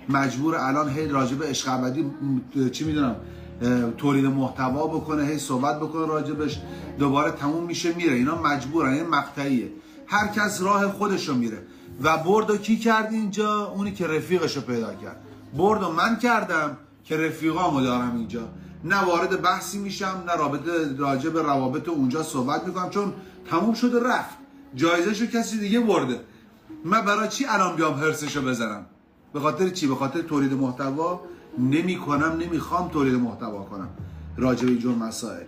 مجبور الان هی راجع به عشق ابدی چی میدونم تولید محتوا بکنه، هی صحبت بکنه راجبش، دوباره تموم میشه میره. اینا مجبورن، این مقطعیه، هر کس راه خودشو میره. و بردو کی کرد اینجا؟ اونی که رفیقشو پیدا کرد. بردو من کردم که رفیقامو دارم اینجا، نه وارد بحثی میشم، نه رابطه راجع به روابط اونجا صحبت میکنم، چون تموم شده رفت، جایزهشو کسی دیگه برده. من برای چی الان بیام هرسشو بزنم؟ به خاطر چی؟ به خاطر تولید محتوا نمیکنم، نمیخوام تولید محتوا کنم راجع به اینجور مسائل.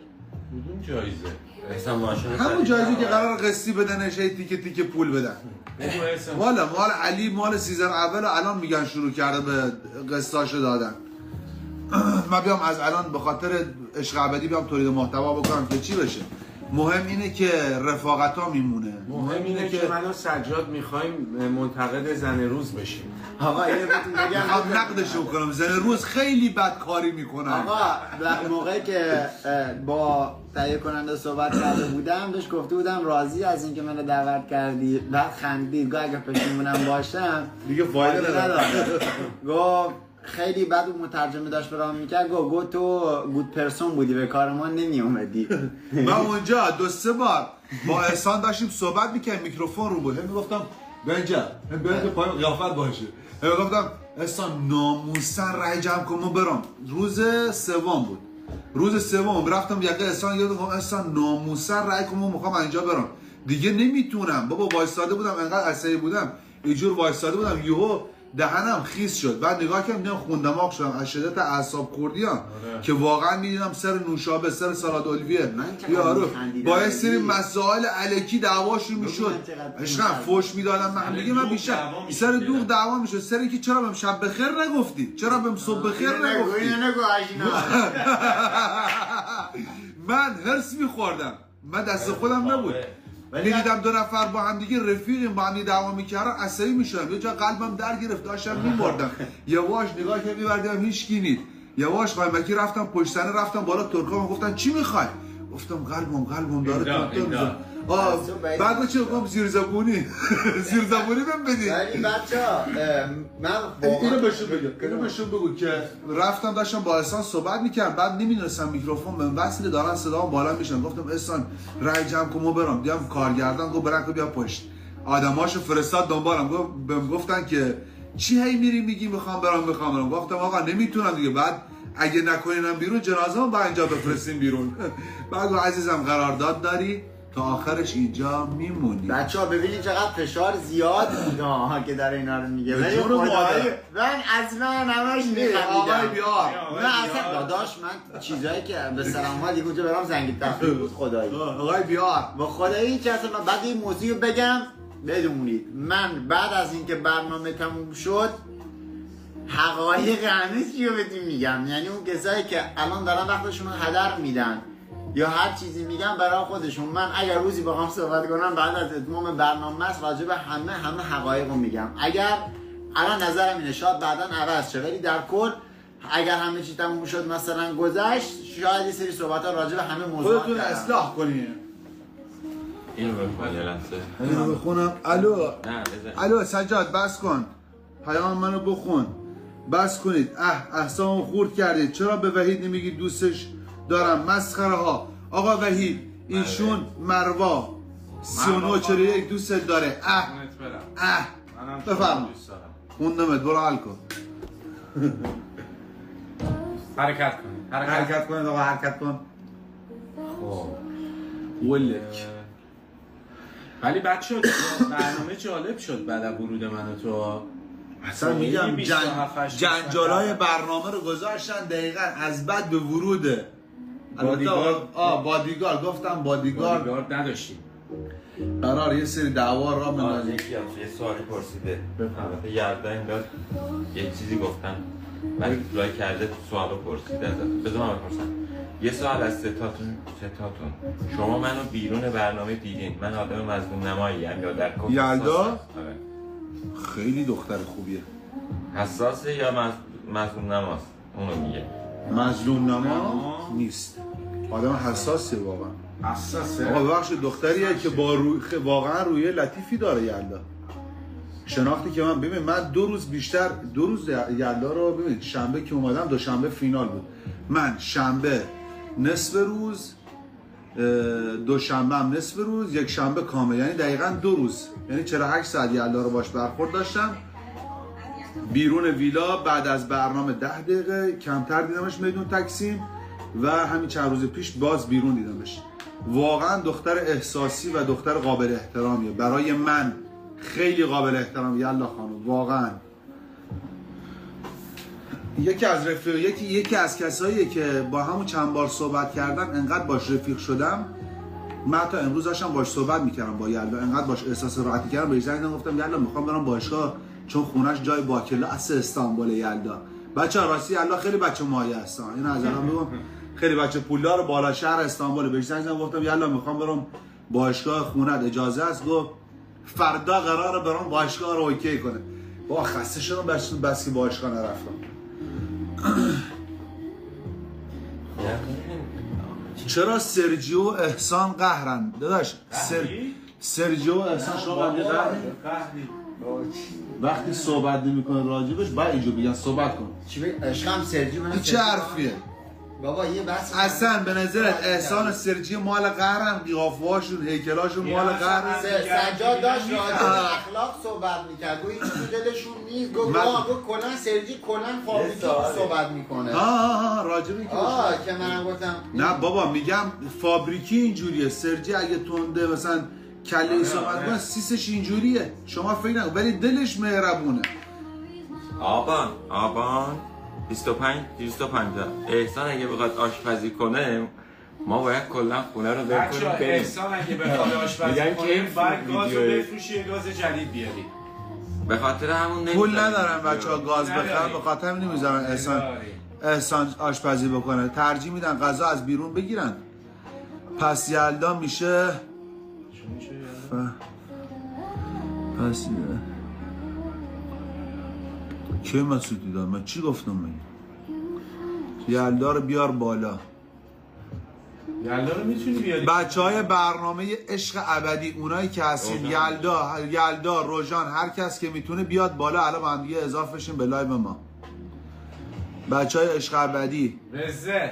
کدوم جایزه؟ همون جایزه که قرار قسطی بدنش، تیکه تیکه پول بدن. مال علی مال سیزن اول الان میگن شروع کرده به قسطاشو دادن. من بیام از الان به خاطر عشق ابدی بیام تولید محتوا بکنم که چی بشه؟ مهم اینه که رفاقت ها میمونه. مهم اینه که من و سجاد میخوایم منتقد زن روز بشیم. آقا اینو بهتون بگم، میخوام نقدش کنم. زن روز خیلی بد کاری میکنن. آقا موقعی که با تهیه کننده صحبت کرده بودم، بهش گفته بودم راضی از اینکه منو دعوت کردی، بعد خندید، گفت اگه پشیمونم باشم دیگه فایده نداره. گفت خیلی بعد اون مترجمه داشت برام میکرد، گفت تو گود پرسون بودی، به کار ما نمی اومدی. من اونجا 2-3 بار با احسان داشتیم صحبت میکردیم، میکروفون رو بود، میگفتم بنجا برید پایین قیافت باشه، میگفتم احسان ناموسن رای جمع کن ما برام. روز سوم بود، روز سوم رفتم یقه احسان گفتم احسان ناموسن رای کن ما میخوام اینجا برام، دیگه نمیتونم بابا. وایساده بودم، انقدر عصبی بودم، اینجور وایساده بودم، یهو دهنم خیس شد. بعد نگاه کردم دیدم خون دماغ شدم از شدت اعصاب خوردیام که واقعا میدیدم سر نوشابه، سر سالاد اولویه یارو با یه سری مسائل الکی دعواشون میشد، عشقم فوش میدادم من دیگه. من بیشتر سر دوغ دعوا میشد، سر اینکه چرا بهم شب بخیر نگفتی، چرا بهم صبح بخیر نگفتی. من هرس میخوردم، من دست خودم نبود. دیدم 2 نفر با هم دیگه رفیقیم، با هم دعوا میکردن، عصبی میشدم، یه جا قلبم در گرفت، داشتم میمردم. یواش نگاه که میبردم هیچ کی نید، یواش قایمکی رفتم پشت سنه، رفتم بالا. ترکا گفتن چی میخوای؟ گفتم قلبم داره تون. بعد چه گفتم زیر زبونی بهم بدید. ولی بچا من اینو بهشون بگو که رفتم داشتم با احسان صحبت میکردم، بعد نمیدونستم میکروفون بهم وصله، دارن صدام بالا میشن. گفتم احسان رای جمع کن ما برام. دیدم کارگردان گفت برن بیا پشت، آدماشو فرستاد دنبالم. بهم گفتن که چی هی میری میگی میخوام برام. گفتم آقا نمیتونم دیگه، بعد اگه نکنینم بیرون جنازه‌ام با اینجا بفرستین بیرون. بعد عزیزم قرارداد داری تا آخرش اینجا میمونی. بچه‌ها ببینید چقدر فشار زیاد بود که در اینا رو میگه. ولی من اصلا همش نمی‌خوام. آقای بیار من اصلا داداش، من چیزایی که به سلامت دیگه اونجا برام زنگ تفریح بود خدایی. آقای بیار با خدایی که اصلا بعد این موضوع بگم بدونید، من بعد از اینکه برنامه تموم شد حقایق همه چی رو بهتون میگم. یعنی اون کسایی که الان دارن وقتشون رو هدر میدن یا هر چیزی میگن برای خودشون، من اگر روزی بخوام صحبت کنم بعد از اتمام برنامه است راجع به همه حقایق رو میگم. اگر الان نظرم اینه شاید بعدا عوض شه، ولی در کل اگر همه چی تموم شد مثلا گذشت، شاید یه سری صحبت ها راجع به همه موضوعات خودتون اصلاح کنید. اینو بخونم. الو سجاد بس کن، پیام منو بخون، بس کنید. احسان خورد کردید، چرا به وحید نمیگی دوستش دارم؟ مسخره ها. آقا وحید ایشون مروا 3941 دوست داره. بفرما خوندمت، برو حل کن. حرکت کن آقا، حرکت کن. خب ولک. ولی بچه برنامه جالب شد بعد از ورود من و تو. اصلا میگم جنجالای برنامه رو گذاشتن دقیقا از بعد به وروده. بادیگارد گفتم بادیگارد نداشتیم. قرار یه سری دعوا را بندازیم. یه سوالی پرسیده، البته یلدا این داد یه چیزی گفتن ولی لایک کرده سوالو پرسیده ازتون. بذار من بپرسم. یه سوال از ستاتون، شما منو بیرون برنامه دیدین، من آدم مظلوم نمایی ام یا در کف یلدا؟ خیلی دختر خوبیه. حساسه یا مظلوم نماست؟ اونو میگه. مظلوم نما نیست، آدم حساسه واقعا. حساسه. آقا بخش دختریه که با واقعا روی لطیفی داره یلدا. شناختی که من ببین من 2 روز بیشتر 2 روز یلدا رو ببین شنبه که اومدم دوشنبه فینال بود من شنبه نصف روز دوشنبه هم نصف روز یک شنبه کامل یعنی دقیقاً 2 روز یعنی 48 ساعت یلدا رو باش برخورد داشتم بیرون ویلا بعد از برنامه 10 دقیقه کمتر دیدمش میدون تکسیم و همین چند روز پیش باز بیرون دیدمش واقعا دختر احساسی و دختر قابل احترامیه برای من خیلی قابل احترام یلا خانم واقعا یکی از کساییه که با همون چند بار صحبت کردم انقدر باش رفیق شدم من تا امروز داشتم باش صحبت میکردم با یلدا انقدر باش احساس راحتی کردم بهش زنگ گفتم یلا میخوام برم باشگاه چون خونش جای باکلاس استانبول یلدا بچه‌ها راستی یلدا خیلی بچه مایه هستن این از الان میگم خیلی بچه پولدار بالا شهر استانبول بهش زنگ گفتم یلا میخوام برم باشگاه خونت اجازه است گفت فردا قراره برام باشگاه رو اوکی کنه با خسته شدم بس که باشگاه نرفتم چرا سرجیو و احسان قهرن داداش سرجیو و احسان شما قهری وقتی صحبت نمی‌کنه راجبش باید اینجا بگن صحبت کن چی بگم عشقم سرجیو من چه حرفیه بابا یه بس اصلا به نظرت احسان و سرجی مال قهرن قیافه‌هاشون هیکلاشون مال قهرن سجاد داشت راجع به اخلاق صحبت می‌کرد گفت این تو دلشون نیست گفت کلا سرجی کلا فابریکی صحبت می‌کنه راجب این که منم گفتم نه بابا میگم فابریکی اینجوریه سرجی اگه تنده مثلا کله صحبت کنه سیسش اینجوریه شما فکر نکن ولی دلش مهربونه آبان 25 احسان اگه بخواد آشپزی کنه ما باید کلا خونه رو بکنیم احسان اگه بخواد آشپزی کنه باید گاز رو بفروشی گاز جدید بیاری به خاطر همون پول ندارن بچه‌ها گاز بخرن به خاطر همین نمیذارن احسان آشپزی بکنه ترجیح میدن غذا از بیرون بگیرن پس یلدا میشه پس چه مسعودی دارم من چی گفتم من یلدا رو بیار بالا یلدا رو میتونی بیاری بچهای برنامه عشق ابدی اونایی که هستین یلدا روژان هر کس که میتونه بیاد بالا الان با هم دیگه اضافه شیم به لایو ما بچهای عشق ابدی رزه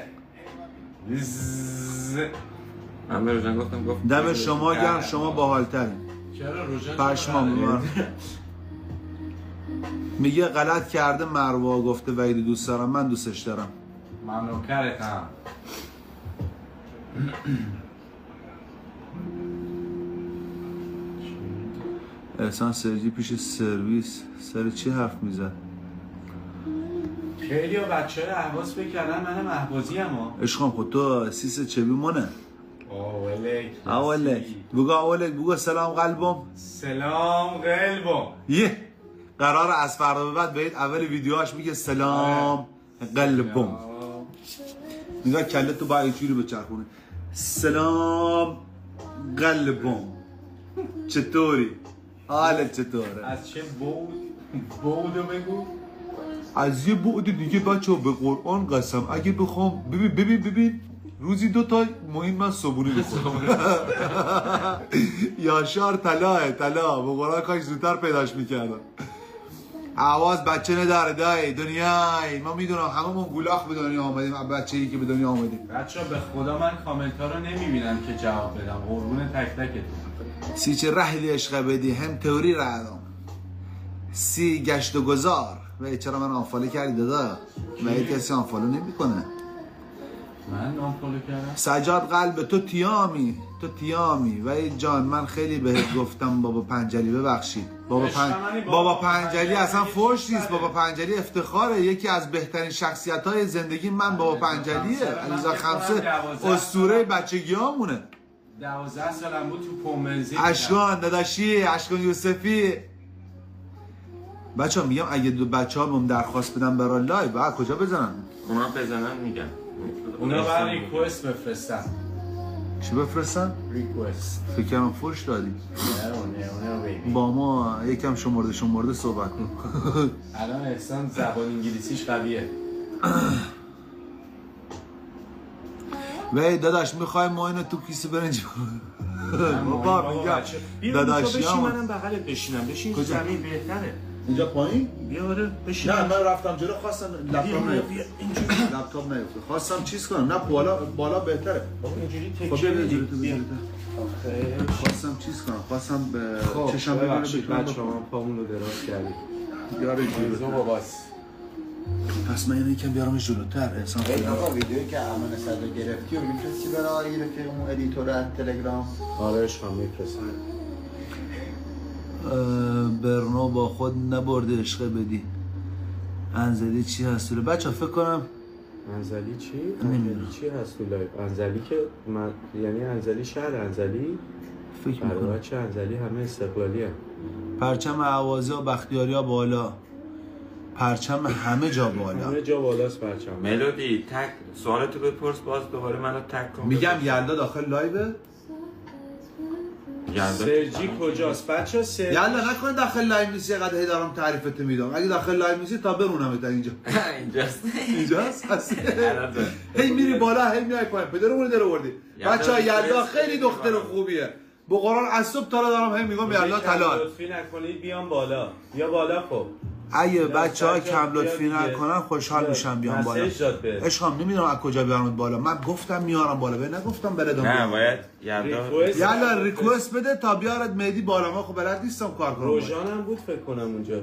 من به روژان گفتم دم شما گرم شما باحال‌ترین چرا روژان پشمام میگه غلط کرده مروا گفته وحید دوست دارم من دوستش دارم من نوکرتم احسان سرجی پیش سرویس سر چی حرف میزد خیلی ها بچه های احواز بکردن منم احوازی هم ها عشقم خود تو سیس چه بیمونه اولک بگو سلام قلبم سلام قلبم یه قرار از فردا به بعد بهید اول ویدیوهاش میگه سلام قلبم نگاه کله تو با اینجوری بچرخونه سلام قلبم چطوری؟ حالت چطوره؟ از چه بودو بگو؟ از یه بعد دیگه بچه ها به قرآن قسم اگه بخوام ببین روزی 2 تا مهم من صبونی بخورم یاشار طلا به قرآن کاش زودتر پیداش میکردم عواز بچه نداره دایی دنیای ما میدونم هممون گولاخ به دنیا آمدیم بچه‌ای که به دنیا آمدیم بچه‌ها به خدا من کامنت ها رو نمیبینم که جواب بدم قربون تک تکتون سی چه رحلی عشق بدی هم تئوری ردم سی گشت و گذار و چرا من آنفالو کردی دادا و کسی آنفالو نمیکنه من آنفالو کردم سجاد قلب تو تیامی و جان من خیلی بهت گفتم بابا پنجلی ببخشید بابا پنجلی اصلا فوش نیست بابا پنجلی افتخاره یکی از بهترین شخصیت های زندگی من بابا پنجلیه علیزا خمسه اسطوره بچگیامونه 12 سالم بود تو پومنزی اشکان داداشی اشکان یوسفی بچه ها میگم اگه بچه ها بهم درخواست بدن برای لایو باید کجا بزنن؟ اونا بزنن میگن اونا برای ریکوست بفرستن چی بفرستن؟ ریکوست فکر کنم فوش دادی نه با ما یکم شمرده صحبت کن الان احسان زبان انگلیسیش قویه وی داداش میخوای ما اینو تو کیسه برنج بابا میگم بیا داداشی بشین، هم منم بغلت بشینم. بشین کجا؟ زمین بهتره. اینجا پایین؟ بیا آره بشین. نه من رفتم جلو خواستم لپتاپ بیا نیفته. اینجوری. لپتاپ نیفته. خواستم چیز کنم. نه بالا بهتره. اینجوری خب بیا تکیه جلو تو بیا. بیا. خواستم چیز کنم. خواستم به چشم ببخشید ببینم بچه ها پامون رو دراز کردیم. یاره زو جلو. باباس. پس من اینو یکم بیارمش جلوتر. انسان ای خیلی بابا ویدیویی که امان صدر گرفتی و میفرستی برای رفیقمون ادیتور از تلگرام. آره عشقم میفرستم. برنو با خود نبرده عشقه بدی. انزلی چی هست؟ بچه فکر کنم انزلی چی؟ نمی‌دونم. انزلی چی هست تو لایو؟ انزلی که یعنی انزلی شهر انزلی؟ فکر برای میکنم بچه انزلی همه استقلالی هم. پرچم اهوازی و بختیاری ها بالا. پرچم همه جا بالا. همه جا بالاست پرچم. ملودی تک سوالتو بپرس باز دوباره منو تک کن. میگم یلدا داخل لایوه. سرجی کجاست بچه؟ سرجی یلا نکن داخل لایو نیستی، قد هی دارم تعریفت میدم. اگه داخل لایو نیستی تا برونم تا اینجا. اینجاست. اینجاست هست. هی میری بالا هی میای پایین. پدرمون در آوردی. یلدا بچه‌ها یلدا نیست. خیلی دختر خوبیه. به قرآن از صبح تا دارم هی میگم یلدا طلال. لطفی نکنید بیام بالا. بیا بالا خب. اگه بچه‌ها سجاد کم بیا لطفی دیگه. نکنن خوشحال میشم بیام بالا. مسیج داد بهت. عشقم نمیدونم از کجا بیارمت بالا. من گفتم میارم بالا، به نگفتم بلدم. نه باید یلدا ریکوست یلا ریکوست بده تا بیارت مهدی بالا. ما خب بلد نیستم کار کنم. روژان هم بود فکر کنم اونجا.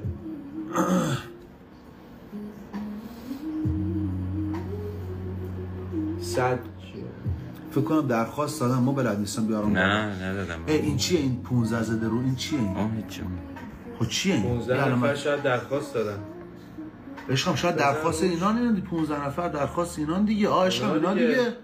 صد فکر کنم درخواست دادم، ما بلد نیستم بیارم. نه ندادم. این چیه این 15 زده رو این چیه این؟ هیچ. خب چیه این؟ 15 یلا نفر من شاید درخواست دادن. عشقم شاید درخواست اینا نیست. 15 نفر درخواست اینا دیگه. عشقم اینا دیگه.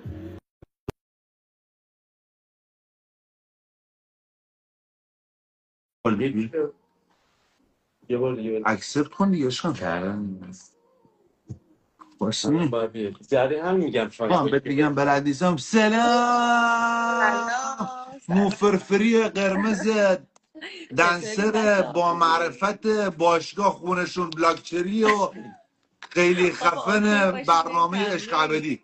یه بار دیگه اکسپت کن دیگه عشقم. کردم. واسه باید بیاد. زده هم میگم بهت میگم بلد نیستم. سلام موفرفری قرمز دنسر با معرفت باشگاه خونشون بلاکچری و خیلی خفن برنامه عشق ابدی.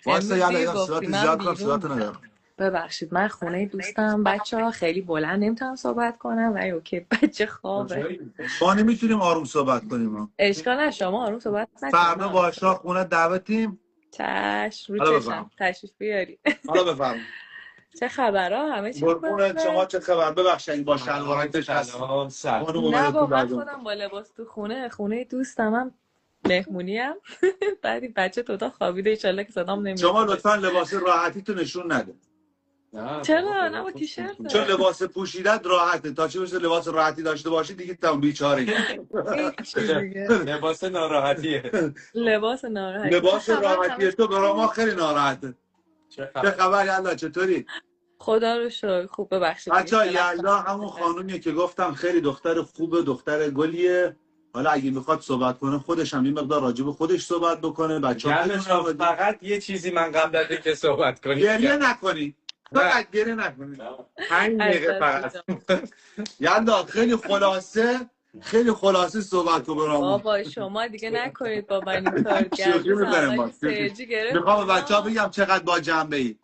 واسه یلا یا صورت زیاد کنم صورت ندارم. ببخشید من خونه دوستم بچه ها خیلی بلند نمیتونم صحبت کنم و اوکی بچه خوابه. ما نمیتونیم آروم صحبت کنیم. اشکال نه شما آروم صحبت نکنید. فردا باشگاه خونه دعوتیم. چشم حالا رو بفهم. چشم تشریف بیاری. حالا بفرمایید. چه خبرها همه چی قربونت شما چه خبر؟ ببخشید با شلوارک سلام سلام. نه واقعا خودم با لباس تو خونه دوستم هم مهمونی هم بعدی بچه تو خوابیده ایشالله که صدام نمیاد. شما لطفا لباس راحتی تو نشون نده. چرا نه با تیشرت چون لباس پوشیدت راحته. تا چه بشه لباس راحتی داشته باشی دیگه تام بیچاره. لباس ناراحتیه. لباس ناراحتی. لباس راحتی تو برای ما خیلی ناراحته. چه خبر یلا چطوری؟ خدا رو شکر خوب. ببخشید بچه‌ها یلا همون خانومیه که گفتم خیلی دختر خوبه، دختر گلیه. حالا اگه میخواد صحبت کنه خودش هم این مقدار راجع به خودش صحبت بکنه. بچه‌ها فقط یه چیزی من قبل از اینکه صحبت کنی گریه نکنی. فقط گریه نکنی. 5 دقیقه فقط. یلا خیلی خلاصه صحبت کن برامون. بابا شما دیگه نکنید با من این کار شوخی می‌کنم با. سرجی گرفت. میخوام به بچه‌ها بگم چقدر با جنبه ای.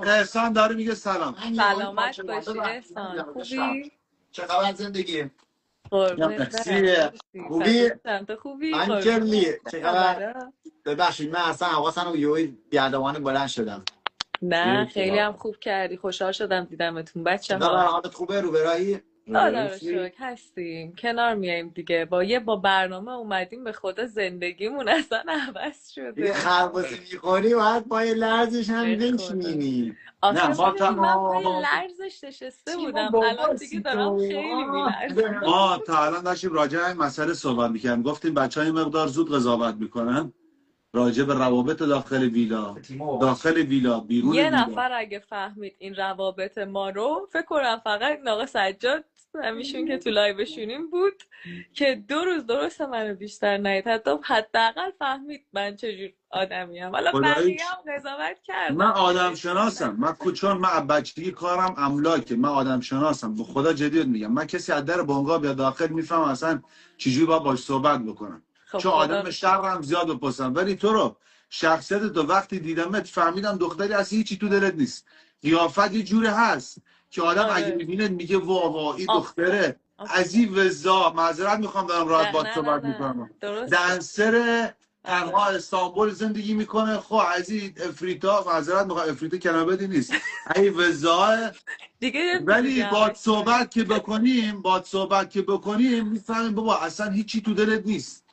احسان داره میگه سلام. سلامت باشی احسان. خوبی؟ چه خبر زندگی؟ قربونت خوبی؟ تو خوبی؟ انکلی چه خبر؟ ببخشید من اصلا حواسم رو یهویی بیادوانه بلند شدم. نه خیلی هم خوب کردی. خوشحال شدم دیدمتون بچه نه ها. حالت خوبه رو برایی؟ خدا رو شکر هستیم کنار میایم دیگه. با برنامه اومدیم به خدا زندگیمون اصلا عوض شده. یه خربوزی میخوری باید با یه لرزش هم بنشینی. آخه نه، ما من با یه لرزش نشسته بودم الان دیگه دارم خیلی میلرزم. ما تا الان داشتیم راجع به این مسئله صحبت می‌کردیم. گفتیم بچه‌ها این مقدار زود قضاوت میکنن راجع به روابط داخل ویلا بیرون یه ویلا. نفر اگه فهمید این روابط ما رو فکر کنم فقط این آقا سجاد همیشون که تو لایوشونیم بود که 2 روز درست منو بیشتر ندید. حداقل فهمید من چجور آدمیم. حالا بقیه هم قضاوت کردن. من آدم شناسم. من چون من بچگی کارم املاکه. من آدم شناسم. به خدا جدی میگم. من کسی از در بنگاه بیاد داخل میفهم اصلا چجوری باهاش صحبت بکنم. خب چون آدم شرم زیاد بپرسم. ولی تو رو شخصیت تو وقتی دیدمت فهمیدم دختری اصلا هیچی تو دلت نیست. قیافت یه جوری هست که آدم آره. اگه میبینه میگه وا این آفرین. دختره آفرین. از این وزا، معذرت میخوام دارم راحت با صحبت میکنم، درسته. دنسر تنها استانبول زندگی میکنه. خب از این افریتا، معذرت میخوام افریتا کلمه بدی نیست، ای وزا دیگه ولی با صحبت که بکنیم میفهمیم بابا اصلا هیچی تو دلت نیست.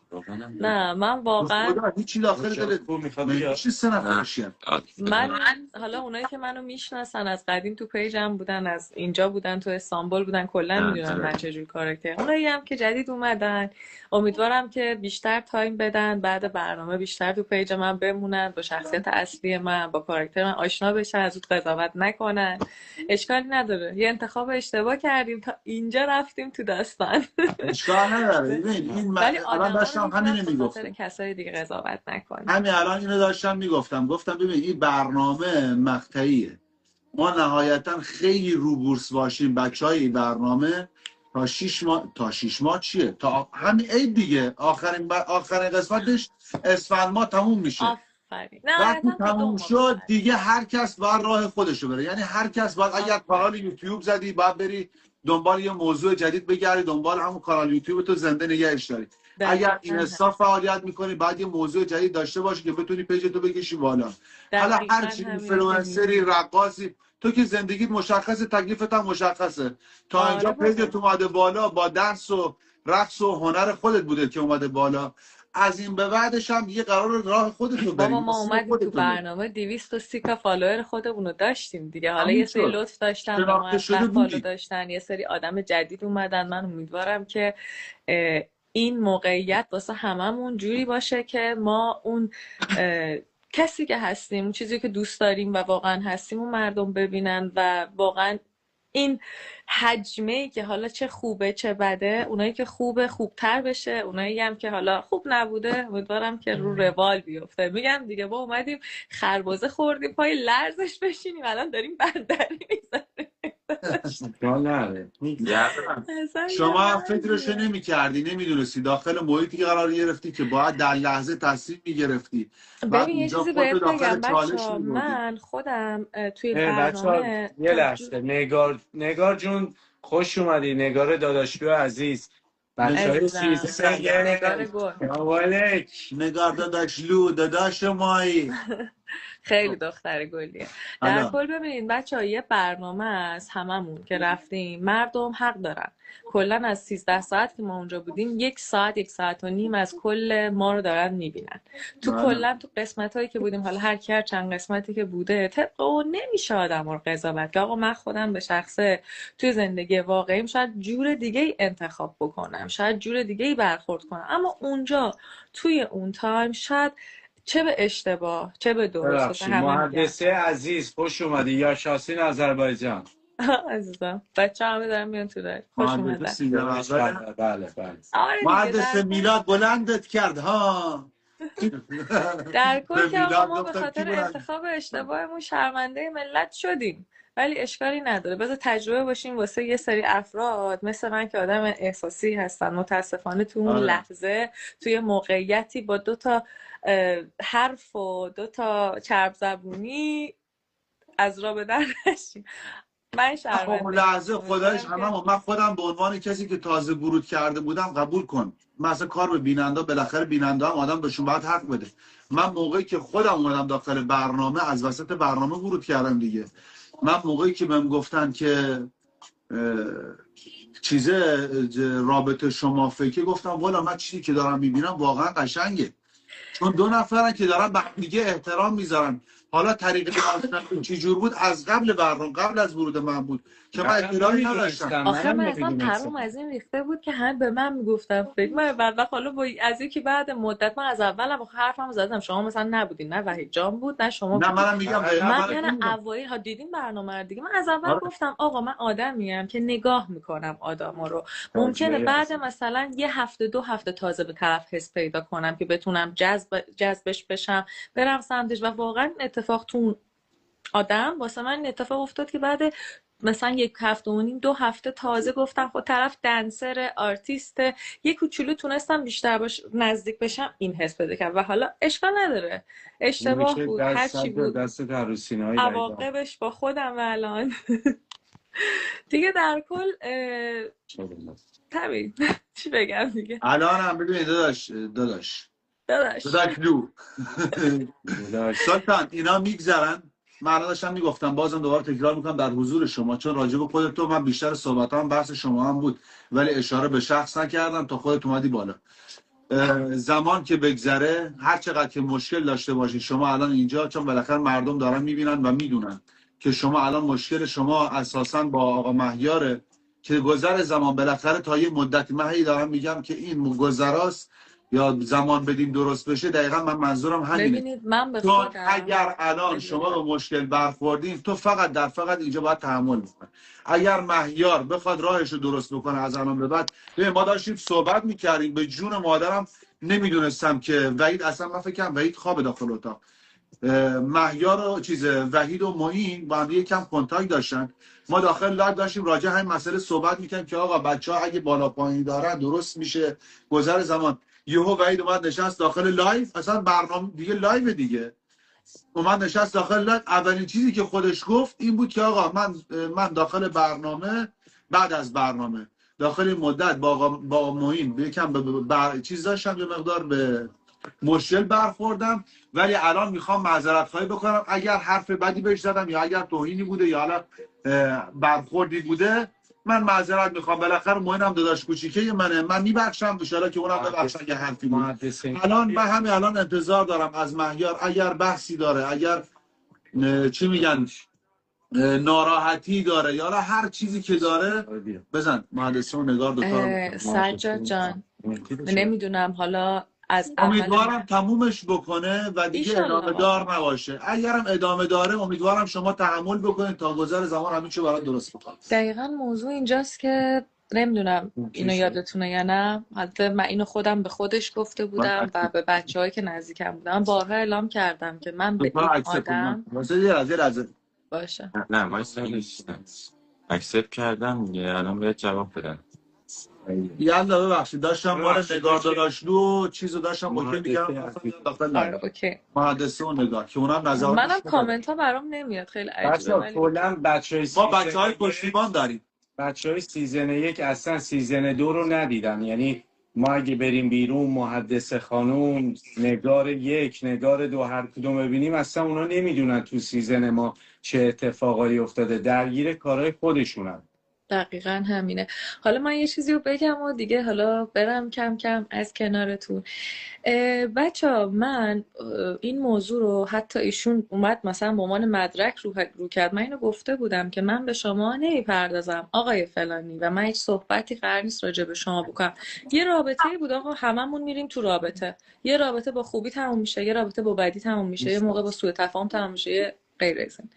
نه من واقعا خدا هیچی داخل دلت میشه. سه نفرشیم. من حالا اونایی که منو میشناسن از قدیم تو پیجم بودن، از اینجا بودن، تو استانبول بودن، کلا میدونن من چجور کاراکتر. اونایی هم که جدید اومدن امیدوارم که بیشتر تایم بدن، بعد برنامه بیشتر تو پیج من بمونن، با شخصیت اصلی من، با کاراکتر من آشنا بشن، از اون قضاوت نکنن. اشکالی نداره، یه انتخاب اشتباه کردیم تا اینجا رفتیم تو داستان. اشکال نداره. این ولی الان داشتم همین میگفتم، کسای دیگه قضاوت نکنیم. همین الان اینو داشتم میگفتم ببین این برنامه مقطعیه، ما نهایتا خیلی رو بورس باشیم بچهای این برنامه تا 6 ماه چیه، تا همین عید دیگه، آخرین قسمتش اسفند ماه تموم میشه. وقتی تموم شد دیگه هر کس باید راه خودشو بره. یعنی هر کس باید، اگر کانال یوتیوب زدی باید بری دنبال یه موضوع جدید بگردی، دنبال همون کانال یوتیوب تو زنده نگهش داری. اگر اینستا فعالیت میکنی باید یه موضوع جدید داشته باشی که بتونی پیج تو بکشی بالا. حالا هر چی اینفلوئنسری، رقاصی، تو که زندگیت مشخصه، تکلیفت هم مشخصه. تا اینجا پیجت اومده بالا با درس و رقص و هنر خودت بوده که اومده بالا. از این به بعدش هم یه قرار راه خودت رو بریم. بابا ما اومدیم تو برنامه 230 تا فالوور خودمون رو داشتیم دیگه. حالا یه سری لطف داشتن با ما، فالو داشتن، یه سری آدم جدید اومدن. من امیدوارم که این موقعیت واسه هممون جوری باشه که ما اون کسی که هستیم، چیزی که دوست داریم و واقعا هستیم، اون مردم ببینن و واقعا این حجمه‌ای که حالا چه خوبه چه بده، اونایی که خوبه خوبتر بشه، اونایی هم که حالا خوب نبوده امیدوارم که رو روال بیفته. میگم دیگه ما اومدیم خربزه خوردیم پای لرزش بشینیم، الان داریم بندری میزنیم. شما فکرشو نمی کردی، نمیدونستی داخل محیطی که قرار گرفتی که باید در لحظه تصمیم میگرفتی. ببین یه چیزی بهت بگم بچه‌ها، من خودم توی برنامه یه لحظه نگار جون خوش اومدی. نگار داداشلو عزیز، بچه‌های نگار داداشلو، داداش مایی. خیلی دختر گلیه. در کل ببینید بچه‌ها یه برنامه است، هممون که رفتیم مردم حق دارن. کلا از 13 ساعت که ما اونجا بودیم 1 ساعت 1 ساعت و نیم از کل ما رو دارن میبینن. تو کلا تو قسمتایی که بودیم، حالا هر کی هر چند قسمتی که بوده، طبق اون نمیشه آدم رو قضاوت که آقا من خودم به شخصه توی زندگی واقعیم شاید جور دیگه ای انتخاب بکنم، شاید جور دیگه ای برخورد کنم، اما اونجا توی اون تایم شاید چه به اشتباه چه به درست. مهندسه عزیز خوش اومدی. یا شاسین آذربایجان عزیزم، بچه همه دارم میان تو داری. خوش اومدن. بله مهندس میلاد بلندت کرد ها. در کل که ما به خاطر انتخاب اشتباهمون شرمنده ملت شدیم، ولی اشکالی نداره. بذار تجربه باشیم واسه یه سری افراد مثل من که آدم احساسی هستن. متاسفانه تو اون لحظه توی موقعیتی با 2 تا حرف و 2 تا چرب زبونی از راه به در نشیم. من شرمنده لحظه خدایش من خودم به عنوان کسی که تازه ورود کرده بودم قبول کن، مثلا کار به بیننده، بالاخره بیننده هم آدم بهشون باید حق بده. من موقعی که خودم اومدم داخل برنامه از وسط برنامه ورود کردم دیگه. من موقعی که بهم گفتن که چیزه رابطه شما فکر، گفتم والا من چیزی که دارم میبینم واقعا قشنگه، چون 2 نفرن که دارن به دیگه احترام میذارن. حالا طریق چی جور بود از قبل برنامه، قبل از ورود من بود که من احترامی نداشتم. آخه من اصلا پرام از این ریخته بود که هم به من میگفتم فکر من بعد وقت حالا با از یکی بعد مدت من از اولم حرفمو زدم، شما مثلا نبودین، نه وحید جان بود نه شما بود. نه منم میگم من اوایل ها دیدین برنامه رو دیگه، من از اول گفتم آقا من آدمیم که نگاه میکنم آدما رو، ممکنه بعد مثلا یه هفته 2 هفته تازه به طرف حس پیدا کنم که بتونم جذبش بشم برم سمتش. و واقعا اتفاق تو آدم واسه من اتفاق افتاد که بعد مثلا 1 هفته و نیم 2 هفته تازه گفتم خب طرف دنسر آرتیسته، یه کوچولو تونستم بیشتر نزدیک بشم، این حس بده کردم. و حالا اشکال نداره، اشتباه نمیشه بود، هر چی بود، دست در سینه های عواقبش با خودم. و الان دیگه در کل همین. چی بگم دیگه. الان هم ببین داداش داداش دو سلطان اینا میگذرن. من الان داشتم میگفتم، بازم دوباره تکرار میکنم در حضور شما، چون راجع به خودت تو من بیشتر صحبتام بحث شما هم بود ولی اشاره به شخص نکردم تا خودت اومدی بالا. زمان که بگذره، هر چقدر که مشکل داشته باشید شما الان اینجا، چون بالاخره مردم دارن میبینن و میدونن که شما الان مشکل شما اساسا با آقا مهیاره که گذر زمان بالاخره تا یه مدتی، من هی دارم میگم که این گذراست یا زمان بدیم درست بشه. دقیقا من منظورم همینه. ببینید من به چون خودم اگر الان شما به مشکل برخوردین، تو فقط اینجا باید تحمل بکنی. اگر مهیار بخواد راهش رو درست بکنه از الان به بعد، ما داشتیم صحبت میکردیم، به جون مادرم نمیدونستم که وحید، اصلا من فکر کنم وحید خواب داخل اتاق، مهیار و وحید و معین با هم یکم کنتاکت داشتن. ما داخل لایو داشتیم راجع همین مسئله صحبت میکنیم که آقا بچه‌ها اگه بالا پایین دارن درست میشه گذر زمان. یهو وحید اومد نشست داخل لایو، اصلا برنامه دیگه لایو دیگه، اومد نشست داخل لایو. اولین چیزی که خودش گفت این بود که آقا من داخل برنامه، بعد از برنامه داخل این مدت با معین یکم چیز داشتم، یه مقدار به مشکل برخوردم، ولی الان میخوام معذرت خواهی بکنم اگر حرف بدی بهش زدم یا اگر توهینی بوده یا حالا برخوردی بوده، من معذرت میخوام. بالاخره معینم داداش کوچیکه منه، من میبخشم ان شاءالله که اونم ببخشه اگه حرفی بود. الان من همین الان انتظار دارم از مهیار اگر بحثی داره، اگر چی میگن ناراحتی داره یا هر چیزی که داره بزن. مهندسی و نگار دوتا سجاد جان نمیدونم حالا از امیدوارم تمومش بکنه و دیگه ادامه دار نباشه. اگرم ادامه داره امیدوارم شما تحمل بکنید تا گذر زمان همین چه برات درست بکنه. دقیقاً موضوع اینجاست که نمیدونم اینو یادتونه یا نه، حتی من اینو خودم به خودش گفته بودم و به بچه‌هایی که نزدیکم بودم بارها اعلام کردم که من به این آدم باشه. نه وایس اکسپت کردم دیگه، الان باید جواب بدم. یالا ببخشید داشتم بار نگار داشتو چیزو داشتم اوکی میگم داخل اوکی مهندسی و نگار که اونم نظر منم کامنت ها برام نمیاد، خیلی عجیبه. ولی کلا ما بچهای پشتیبان داریم، بچهای سیزن 1 اصلا سیزن 2 رو ندیدن. یعنی ما اگه بریم بیرون محدث خانوم، نگار 1 نگار 2 هر کدوم ببینیم اصلا اونا نمیدونن تو سیزن ما چه اتفاقایی افتاده، درگیر کارهای خودشونن. دقیقا همینه. حالا من یه چیزی رو بگم و دیگه حالا برم کم کم از کنارتون. بچه من این موضوع رو حتی ایشون اومد مثلا به عنوان مدرک رو کرد، من اینو گفته بودم که من به شما نمیپردازم آقای فلانی و من هیچ صحبتی قرار نیست راجع به شما بکنم. یه رابطه‌ای بود آقا، هممون میریم تو رابطه، یه رابطه با خوبی تموم میشه، یه رابطه با بدی تموم میشه، یه موقع با سوء تفاهم تموم میشه، غیر از این.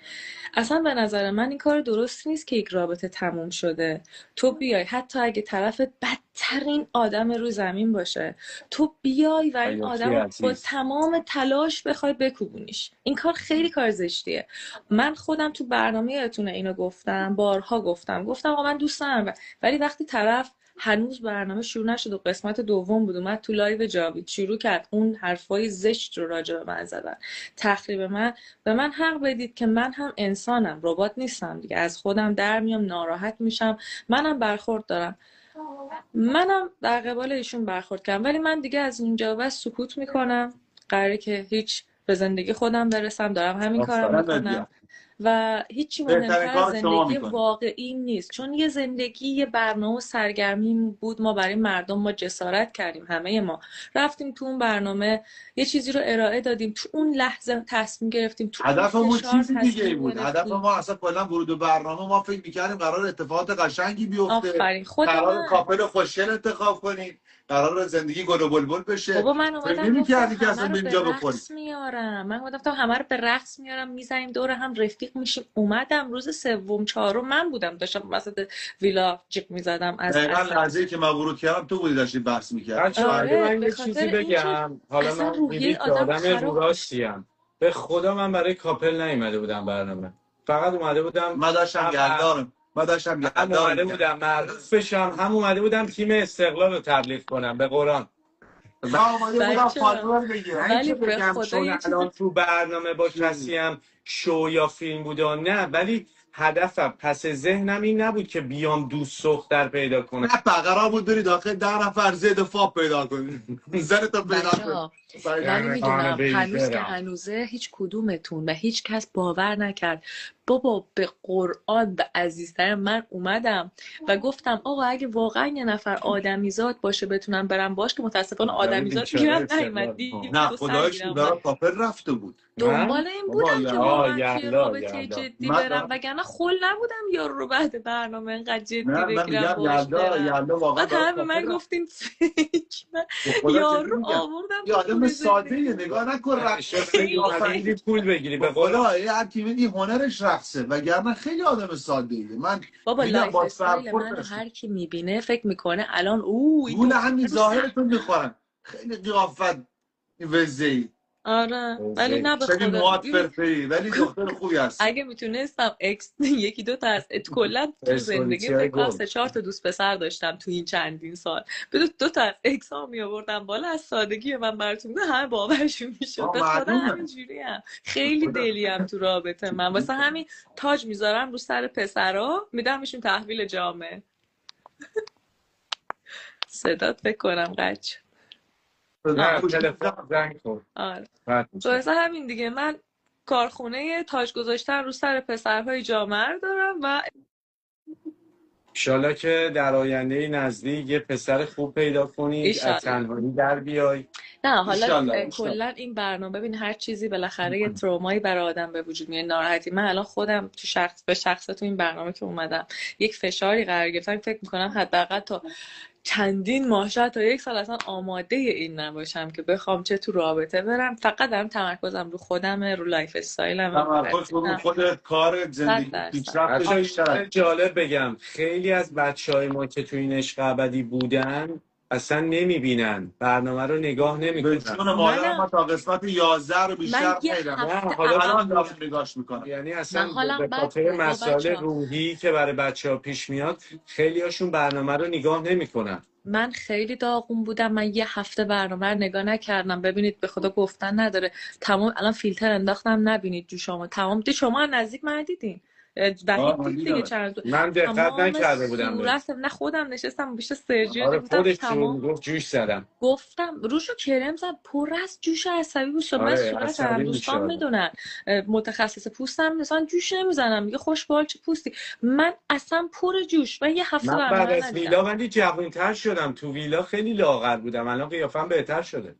اصلا به نظر من این کار درست نیست که یک رابطه تموم شده تو بیای، حتی اگه طرفت بدترین آدم رو زمین باشه، تو بیای و این آدم با تمام تلاش بخوای بکوبونیش. این کار خیلی کار زشتیه. من خودم تو برنامه یادتونه اینو گفتم، بارها گفتم آقا من دوست دارم، ولی وقتی طرف هنوز برنامه شروع نشد و قسمت دوم بود اومد تو لایو جاوید شروع کرد اون حرفای زشت رو راجع به من زدن، تخریب من، به من حق بدید که من هم انسانم، ربات نیستم دیگه، از خودم در میام، ناراحت میشم، منم برخورد دارم، منم در قبال ایشون برخورد کردم، ولی من دیگه از اینجا بس سکوت میکنم، قراره که هیچ به زندگی خودم برسم، دارم همین کارم میکنم و هیچی مهمتر از زندگی واقعی نیست. چون یه زندگی یه برنامه سرگرمی بود، ما برای مردم ما جسارت کردیم، همه ما رفتیم تو اون برنامه یه چیزی رو ارائه دادیم، تو اون لحظه تصمیم گرفتیم، تو هدفمون چیز دیگه بود. هدف ما اصلا کلا ورود به برنامه ما فکر می‌کردیم قرار اتفاقات قشنگی بیفته، قرار کاپل خوشگل انتخاب کنیم، قرار زندگی گل و بلبل بشه. بابا من اومدم گفتم که اصلا اینجا بخوریم میارم، من گفتم همه رو به رقص میارم، میزنیم دور هم رفیق میشیم. اومدم روز سوم چهارم من بودم داشتم وسط ویلا جیغ میزدم از دقیقاً لحظه‌ای که من ورود کردم تو بودی داشتی بحث می‌کردی. من یه چیزی بگم، حالا من میگم آدم رو راستیم، به خدا من برای کاپل نیومده بودم برنامه، فقط اومده بودم من داشتم هم اومده بودم معروف بشم، هم اومده بودم تیم استقلال رو تبلیغ کنم به قرآن. من اومده بودم بچه فالوور بگیرم. نه ولی اینکه به بگم خدا چون یه چیزی الان تو برنامه با کسی هم شو یا فیلم بوده، نه، ولی هدفم پس ذهنم این نبود که بیام دوست دختر پیدا کنم. نه قرار بود بری داخل 10 نفر زید فاب پیدا کنی. زنتو پیدا بچه‌ها کنی. ولی میدونم هنوز که برم. هنوزه هیچ کدومتون و هیچ کس باور نکرد. بابا به قرآن به عزیزتر من اومدم و گفتم آقا اگه واقعا یه نفر آدمیزاد باشه بتونم برم باش، که متاسفانه آدمیزاد گیرم نیومد. نه خدایش برای پاپل رفته بود. دنبال این بودم که آه، واقعا توی یلا، رابطه یلا. جدی من برم، وگرنه خل نبودم یارو رو بعد برنامه انقدر جدی نه من بگیرم میگم باش برم. یلدا واقعا بعد همه به من پاپل گفتین فیک. من خدا یارو جدی میگم. آوردم یه تو آدم طول ساده زندگی. نگاه نکن خیلی اومدی پول بگیری به قرآن. خدا هر کی میگی هنرش رقصه، وگرنه خیلی آدم ساده ایه. من بابا دیدم لایف با استایل سرپورت منو داشتم. هر کی میبینه فکر میکنه الان این گول دختر همین رو ظاهرتون میخورن. خیلی قیافت وزه‌ای. آره ولی نه به خیلی خدا موهات فرفری ولی دختر خوبی هستی. اگه میتونستم یکی دو تا از کلا تو زندگی فکر کنم 3-4 تا دوست پسر داشتم تو این چندین سال، بدون 2 تا از اکس ها می آوردم بالا، از سادگی من براتون میگم همه باورشون میشد. به خدا معلومه. همینجوری ام، خیلی دلیم تو رابطه من، واسه همین تاج میذارم رو سر پسرا، میدمشون تحویل جامعه. صدات فکر کنم قچ. نه تلفن زنگ خورد. آره بعد میشه. واسه همین دیگه من کارخونه تاج گذاشتن رو سر پسرهای جامعه رو دارم و انشالله که در آینده نزدیک یه پسر خوب پیدا کنید، ایشالله. از تنهایی در بیای. نه حالا ایشالله. کلا این برنامه ببین هر چیزی بالاخره یه ترومایی برای آدم به وجود میاد، ناراحتی. من الان خودم تو به شخص تو این برنامه که اومدم یک فشاری قرار گرفتم، فکر میکنم حداقل تا چندین ماه شاید تا 1 سال اصلا آماده این نباشم که بخوام چه تو رابطه برم. فقط دارم تمرکزم رو خودمه، رو لایف استایلم، تمرکز رو خودت، کار، زندگی، 100%. پیشرفت بچه‌ها بیشتر. یه جالب بگم، خیلی از بچه‌های ما که تو این عشق ابدی بودن اصلا نمیبینن، برنامه رو نگاه به نمیکنن. جون مادرم من تا قسمت 11 رو بیشتر من یه خیلی هفته حالا الان دارم نگاش میکنم. یعنی من اصلا حالم به بد خاطر بود مسائل بچه‌ها. روحی که برای بچه‌ها پیش میاد خیلی هاشون برنامه رو نگاه نمیکنن. من خیلی داغون بودم، من یه هفته برنامه رو نگاه نکردم. ببینید به خدا گفتن نداره، تمام الان فیلتر انداختم نبینید جو شما، تمام شما از نزدیک من دیدین، وحید دید دیگه چند من دقت تمام نکرده بودم بهش. صورت نه خودم نشستم بیشتر سرجی آره بودم خودش تمام گفت جوش زدم. گفتم روشو کرم زد، پر از جوش عصبی بود. من آره، صورتم عصبی دوستان میشه. میدونن، متخصص پوستم مثلا جوش نمیزنم، میگه خوشبال چه پوستی. من اصلا پر جوش و یه هفته من بعد برنامه از ندیدم. ویلا ولی جوان‌تر شدم، تو ویلا خیلی لاغر بودم، الان قیافم بهتر شده.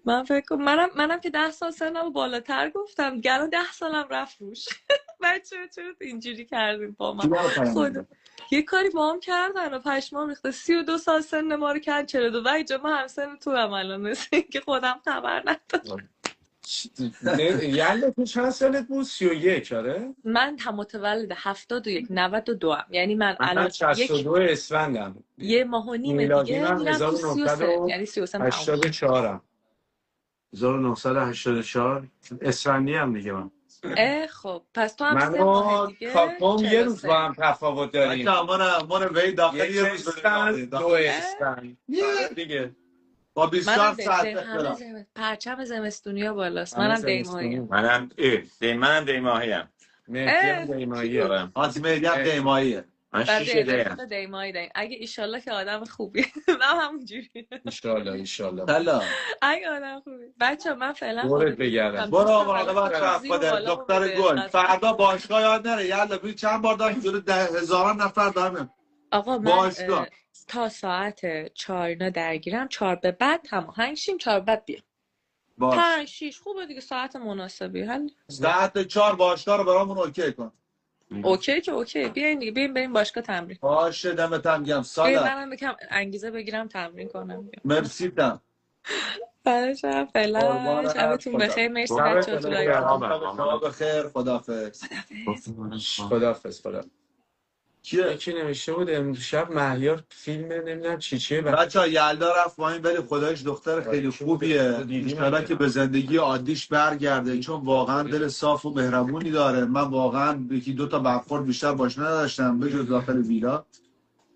من فکر کنم منم که 10 سال سنم بالاتر گفتم، گلو 10 سالم رفت روش. بچه چرا اینجوری کردین با من؟ خدا یه کاری با هم کردن و پشمام ریخته. 32 سال سن ما رو کرد 42 و اینجا من هم سن تو هم الان مثل که خودم خبر ندارم. یعنی تو چند سالت بود؟ 31 آره؟ من متولد 71 92 هم. یعنی من الان 62 اسفندم. یه ماه و نیم میلادی دیگه من میرم تو 33، یعنی 33 تموم. 1984 1984 اسفندی هم دیگه من. خب پس تو هم من 3 ماه و دیگه کاکام یه روز 43. با هم تفاوت داریم. من وی داخل یک یه روز اسفند، دو اسفند. آره دیگه. با منم 24 ساعت همه اختلاف. پرچم زمستونیا بالاست. همه منم زمستونی. دیماییم. منم دیماهیم. مهدی هم دیماییه. آزمه هم دیماییه. من بعد 6 دیم. دیمایی داریم. اگه ایشالله که آدم خوبی. من همونجوری. انشالله. سلام. اگه آدم خوبی. بچه من فعلا دورت بگردم. برو مراقبت کن خودت دختر گل. فردا باشگاه یاد نره. یالا ببین چند بار دارم جلوی 10,000 نفر دارم. آقا من باشگاه. تا ساعت 4 اینا درگیرم، 4 به بعد هماهنگ شیم، 4 بعد بیام. باش. 5-6 خوبه دیگه، ساعت مناسبی. حل ساعت 4 باشگاه رو برامون اوکی کن. اوکی که اوکی، بیاین دیگه، بیاین بریم باشگاه تمرین. باشه دمت هم گرم. بیاین سلام. منم یکم انگیزه بگیرم تمرین کنم. مرسی دم. بچه‌ها فعلا شبتون بخیر. مرسی بچه‌ها تو لایو. شما بخیر. خداحافظ. خداحافظ. کیه؟ یکی نوشته بود امشب مهیار فیلم نمیدونم چیه بچه یلدا رفت پایین ولی خدایش دختر خیلی خوبیه. انشالله که به زندگی عادیش برگرده چون واقعا دل صاف و مهربونی داره. من واقعا یکی دو تا برخورد بیشتر باش نداشتم به جز داخل ویلا.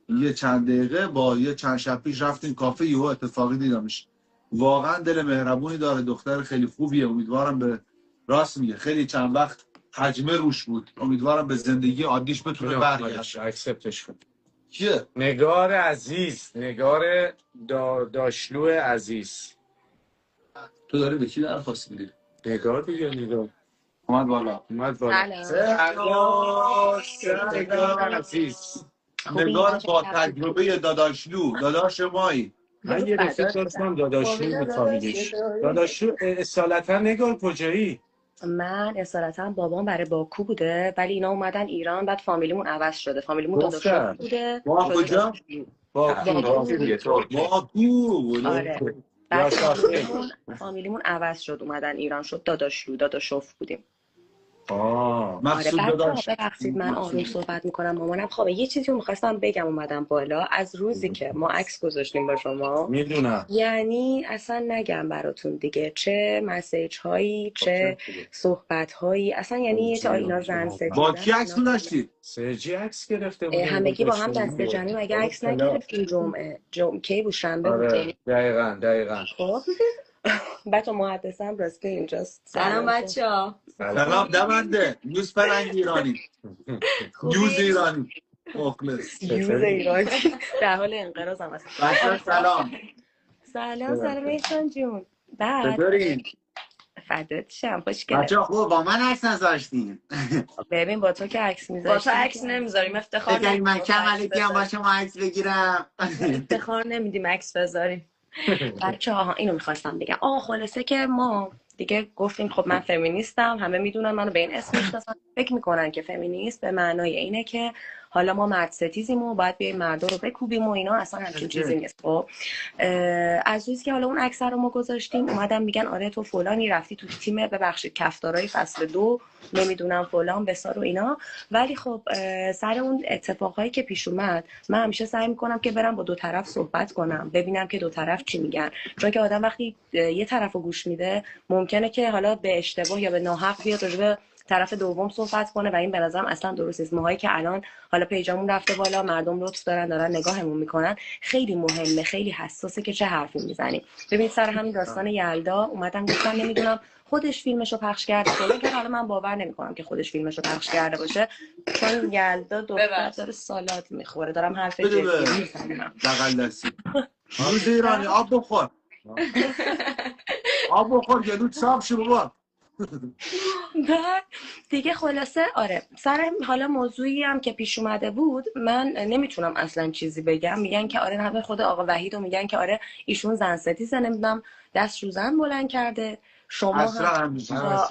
یه چند دقیقه با یه چند شب پیش رفتیم کافه یهو اتفاقی دیدمش. واقعا دل مهربونی داره، دختر خیلی خوبیه. امیدوارم به راست میگه خیلی چند وقت حجمه روش بود. امیدوارم به زندگی عادیش بتونه برگرده. اکسپتش کن. کیه؟ نگار عزیز، نگار داشلو عزیز. تو داری به کی درخواست میدی؟ نگار دیگه نگار اومد بالا. اومد بالا. سلام. نگار عزیز. نگار با تجربه داداشلو، داداش مایی. من یه رفیق داشتم داداشلو بود فامیلیش. داداشلو اصالتا نگار کجایی؟ من اصالتا بابام برای باکو بوده ولی اینا اومدن ایران بعد فامیلیمون عوض شده. فامیلیمون داداشلو بوده. با کجا؟ باکو. آره. بعد فامیلیمون عوض شد اومدن ایران شد داداشلو داداشوف بودیم. آره مقصود داداش. ببخشید من آروم صحبت میکنم مامانم خوابه. یه چیزی رو میخواستم بگم اومدم بالا. از روزی که ما عکس گذاشتیم با شما میدونم یعنی اصلا نگم براتون دیگه چه مسیج هایی چه صحبت هایی اصلا یعنی یه تا اینا زن سجیدن. با کی عکس داشتی؟ سرجی عکس گرفته بود. همگی با هم دسته جمعی مگه عکس نگرفتیم جمعه کی بود شنبه بود. آره دقیقاً. خب بچه محدثم راسته اینجاست. سلام بچه ها. سلام دمنده یوز فرنگ ایرانی یوز ایرانی مخلص یوز ایرانی در حال انقراض هم هست. بچه سلام احسان جون. بعد چطورین؟ فدات شم خوشگله. بچه خوب با من عکس نذاشتین. ببین با تو که عکس با میذاشتیم تو عکس نمیذاریم افتخار بگید من کم علیکی هم با شما عکس بگیرم. افتخار نمیدیم عکس بذاریم. بچه ها اینو میخواستم بگم. خلاصه که ما دیگه گفتیم خب من فمینیستم، همه میدونن منو به این اسم میشناسن، فکر میکنن که فمینیست به معنای اینه که حالا ما مرد ستیزیم و باید بیایم مردا رو بکوبیم و اینا، اصلا همچین چیزی نیست. خب از روزی که حالا اون عکس رو ما گذاشتیم اومدن میگن آره تو فلانی رفتی تو تیم ببخشید کفتارای فصل 2 نمیدونم فلان بسار و اینا. ولی خب سر اون اتفاقایی که پیش اومد من همیشه سعی میکنم که برم با دو طرف صحبت کنم ببینم که دو طرف چی میگن، چون که آدم وقتی یه طرفو گوش میده ممکنه که حالا به اشتباه یا به ناحق بیاد راجع به طرف دوم صحبت کنه و این به نظرم اصلا درست نیست. ماهایی که الان حالا پیجامون رفته بالا مردم لطف دارن نگاهمون میکنن خیلی مهمه خیلی حساسه که چه حرفی میزنیم. ببین سر همین داستان یلدا اومدن گفتن نمیدونم خودش فیلمشو پخش کرده که حالا من باور نمیکنم که خودش فیلمشو پخش کرده باشه، چون یلدا دختر داره سالاد میخوره. دارم حرف جدی میزنم. بغل دستی روز ایرانی آب بخور آب بخور گلوت صاف شه بابا. بعد دیگه خلاصه آره سر حالا موضوعی هم که پیش اومده بود من نمیتونم اصلا چیزی بگم. میگن که آره همه خود آقا وحید و میگن که آره ایشون زن ستیزه نمیدونم دست رو زن بلند کرده. شما هم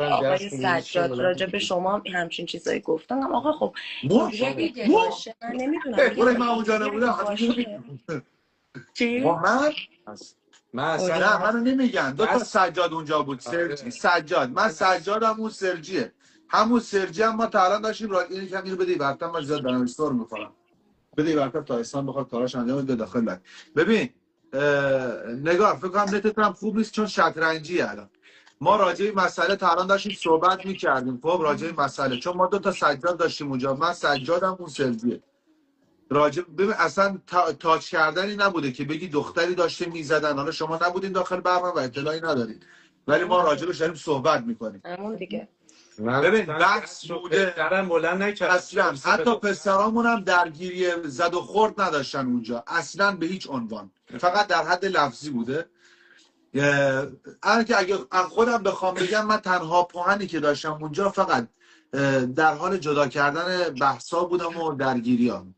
آقای سجاد راجع به شما همچین چیزایی گفتن. آقا خب باشه من نمیدونم برای من اونجا نبودم چی؟ من اصلا منو نمیگن دو تا سجاد اونجا بود سرجی سجاد من سجادم اون سرجیه همون سرجی هم ما تا الان داشتیم این کم اینو بده برتم من زیاد دارم استور میخورم بده برتم تا احسان بخواد کاراش انجام بده داخل بک. ببین نگار فکر کنم نتت هم خوب نیست چون شطرنجیه. الان ما راجع به مسئله تا الان داشتیم صحبت میکردیم خب راجع به مسئله چون ما دو تا سجاد داشتیم اونجا من سجادم اون سرجیه راجب ببین اصلا تاچ کردنی نبوده که بگی دختری داشته میزدن. حالا شما نبودین داخل برنامه و اطلاعی ندارین ولی ما راجبش داریم صحبت میکنیم. همون دیگه ببین بحث بوده درم بلند نکرد اصلا حتی پسرامون هم درگیری زد و خورد نداشتن اونجا اصلا به هیچ عنوان فقط در حد لفظی بوده. اگه خودم بخوام بگم من تنها پوهنی که داشتم اونجا فقط در حال جدا کردن بحثا بودم و درگیریام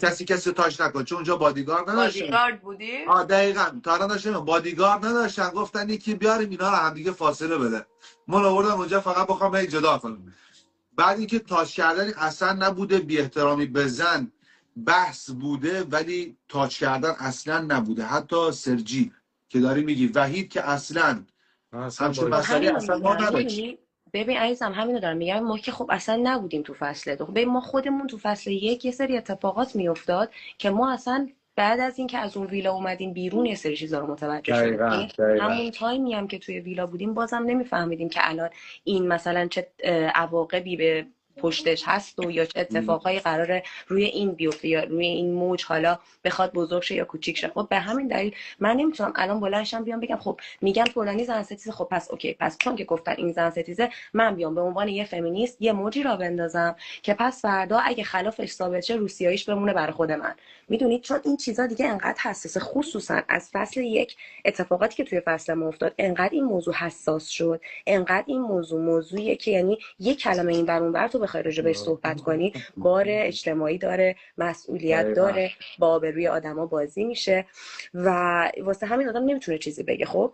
کسی تاش نکن چون اونجا بادیگارد نداشتن. بادیگارد بودی؟ دقیقاً تا الان داشتم بادیگارد نداشتن گفتن یکی بیاریم اینا رو هم دیگه فاصله بده. من آوردم اونجا فقط بخوام هی جدا کنم. بعد اینکه تاچ کردن اصلا نبوده بی احترامی به زن بحث بوده ولی تاچ کردن اصلا نبوده. حتی سرجی که داری میگی وحید که اصلا همچین مسئله اصلا ما نداشت. ببین عزیزم همینو دارم میگم، ما که خب اصلا نبودیم تو فصل 2. ببین ما خودمون تو فصل 1 یه سری اتفاقات میافتاد که ما اصلا بعد از اینکه از اون ویلا اومدیم بیرون یه سری چیزا رو متوجه شدیم. دقیقاً همون تایمی هم که توی ویلا بودیم بازم نمیفهمیدیم که الان این مثلا چه عواقبی به پشتش هست و یا چه اتفاقایی قراره روی این بیفته یا روی این موج حالا بخواد بزرگ شه یا کوچیک شه. خب به همین دلیل من نمیتونم الان بلندشم بیام بگم خب میگن فلانی زن ستیزه، خب پس اوکی، پس چون که گفتن این زن ستیزه من بیام به عنوان یه فمینیست یه موجی را بندازم که پس فردا اگه خلافش ثابت شه روسیاییش بمونه برای خود من. میدونید چون این چیزا دیگه انقدر حساسه، خصوصا از فصل 1 اتفاقاتی که توی فصل ما افتاد انقدر این موضوع حساس شد، انقدر این موضوعیه که یعنی یک کلمه این ور اون ور تو بخوای راجع بهش صحبت کنی بار اجتماعی داره، مسئولیت داره، با آبروی آدما بازی میشه و واسه همین آدم نمیتونه چیزی بگه. خب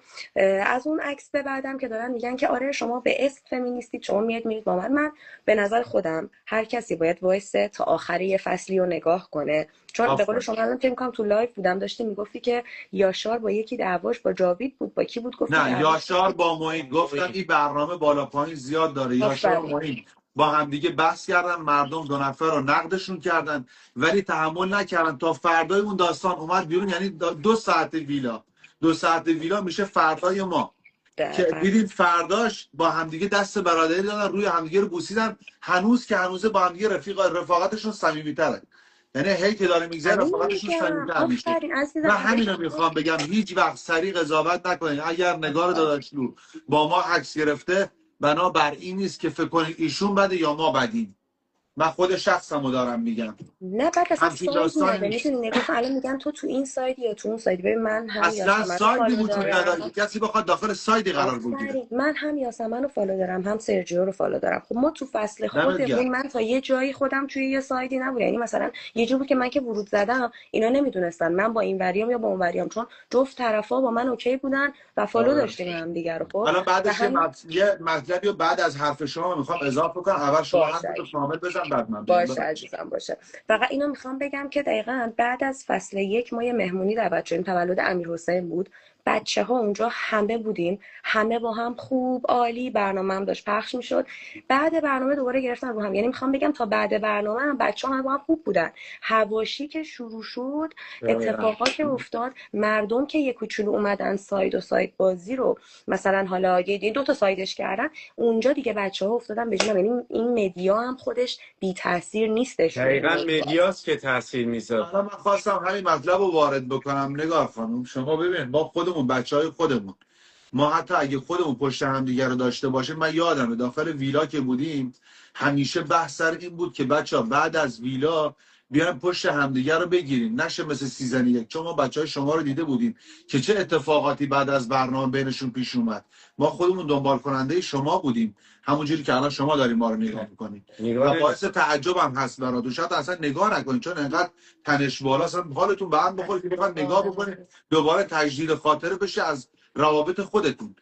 از اون عکس به بعدم که دارن میگن که آره شما به اسم فمینیستید، شما میرید با من به نظر خودم هر کسی باید وایسه تا آخر یه فصلی رو نگاه کنه. چون به قول شما الان فکر کنم تو لایو بودم داشتی میگفتی که یاشار با یکی دعواش با جاوید بود، با کی بود گفت نه یاشار با معین. گفتم این برنامه بالا پایین زیاد داره. یاشار و معین با همدیگه بحث کردن، مردم 2 نفر رو نقدشون کردن ولی تحمل نکردن تا فردای اون داستان اومد بیرون. یعنی 2 ساعت ویلا، 2 ساعت ویلا میشه فردای ما که دیدیم فرداش با همدیگه دست برادری دادن، روی همدیگه رو بوسیدن، هنوز که هنوزه با همدیگه رفاقتشون صمیمی‌تره. یعنی هی که داره میگذره رفاقتشون صمیمی‌تر میشه. من همین رو میخوام بگم، هیچ وقت سریع قضاوت نکنید. اگر نگار داداشلو با ما عکس گرفته بنابر این نیست که فکر کنید ایشون بده یا ما بدیم. من خود شخصمو دارم میگم. نه بعد اصلا همچین ساید داستانی نداره. میدونی نگاه کن الان میگن تو این سایدی یا تو اون سایدی. ببین من هم اصلا سایدی وجود نداره کسی بخواد داخل سایدی قرار بگیره. من هم یاسمن رو فالو دارم هم سرجیو رو فالو دارم. خب ما تو فصل خودمون من تا یه جایی خودم توی یه سایدی نبود. یعنی مثلا یه جوری بود که من که ورود زدم اینا نمیدونستن من با این وریام یا با اون وریام، چون جفت طرفا با من اوکی بودن و فالو داشتیم هم دیگه رو. خب حالا بعدش یه مطلبی رو بعد از حرف شما میخوام اضافه کنم. اول شما حرفتو کامل بزن بعد من. باشه عزیزم باشه. فقط اینو میخوام بگم که دقیقاً بعد از فصل 1 ما یه مهمونی دعوت شدیم، تولد امیرحسین بود. بچه‌ها اونجا همه بودیم، همه با هم خوب عالی، برنامه هم داشت پخش میشد. بعد برنامه دوباره گرفتن رو هم. یعنی میخوام بگم تا بعد برنامه هم بچه‌ها هم با هم خوب بودن. حواشی که شروع شد، اتفاقات که افتاد، مردم که یک کوچولو اومدن ساید و ساید بازی رو مثلا حالا یه 2 تا سایدش کردن، اونجا دیگه بچه‌ها افتادن به جنب. یعنی این مدیا هم خودش بی تاثیر نیستش. دقیقاً مدیاست که تاثیر میذاره. حالا من خواستم همین مطلب رو وارد بکنم. نگار خانم شما ببین ما خودمون بچهای خودمون، ما حتی اگه خودمون پشت هم دیگه رو داشته باشیم، من یادمه داخل ویلا که بودیم همیشه بحث سر این بود که بچه‌ها بعد از ویلا بیان پشت همدیگه رو بگیریم، نشه مثل سیزن 1. چون ما بچهای شما رو دیده بودیم که چه اتفاقاتی بعد از برنامه بینشون پیش اومد. ما خودمون دنبال کننده شما بودیم، همونجوری که الان شما داریم ما رو نگاه می‌کنید و باعث تعجبم هست براتون. شاید اصلا نگاه نکنید چون انقدر تنش بالا، اصلا حالتون به هم بخوره که بخواید نگاه بکنید دوباره تجدید خاطره بشه از روابط خودتون.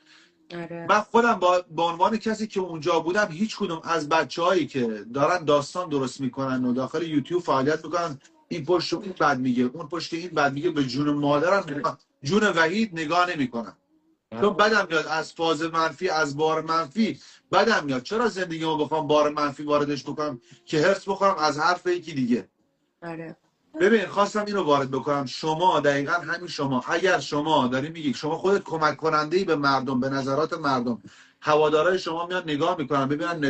من خودم با عنوان کسی که اونجا بودم هیچ کدوم از بچه‌هایی که دارن داستان درست میکنن و داخل یوتیوب فعالیت میکنن این پشت این بد میگه اون پشت این بد میگه به جون مادرم جون وحید نگاه نمیکنم. چون بدم میاد از فاز منفی، از بار منفی بدم میاد. چرا زندگیمو بخوام بار منفی واردش بکنم که هرس بخورم از حرف یکی دیگه؟ ببین خواستم اینو وارد بکنم. شما دقیقاً همین شما، اگر شما داری میگی شما خودت کمک کننده‌ای به مردم، به نظرات مردم، هوادارهای شما میاد نگاه میکنن ببینن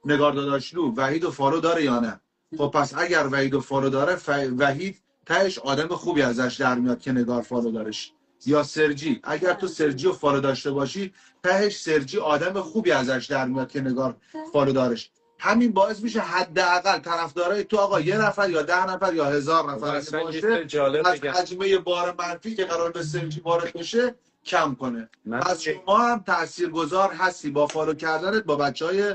نگار داداشلو وحید و فالو داره یا نه. خب پس اگر وحید و فالو داره وحید تهش آدم خوبی ازش در میاد که نگار فالو دارش. یا سرجی، اگر تو سرجی و فالو داشته باشی تهش سرجی آدم خوبی ازش در میاد که نگار فالو دارش. همین باعث میشه حداقل طرفدارای تو آقا 1 نفر یا 10 نفر یا 1000 نفر باشه از حجمه بار منفی که قرار به سرجی وارد بشه کم کنه. پس شما هم تاثیرگذار هستی با فالو کردنت با بچهای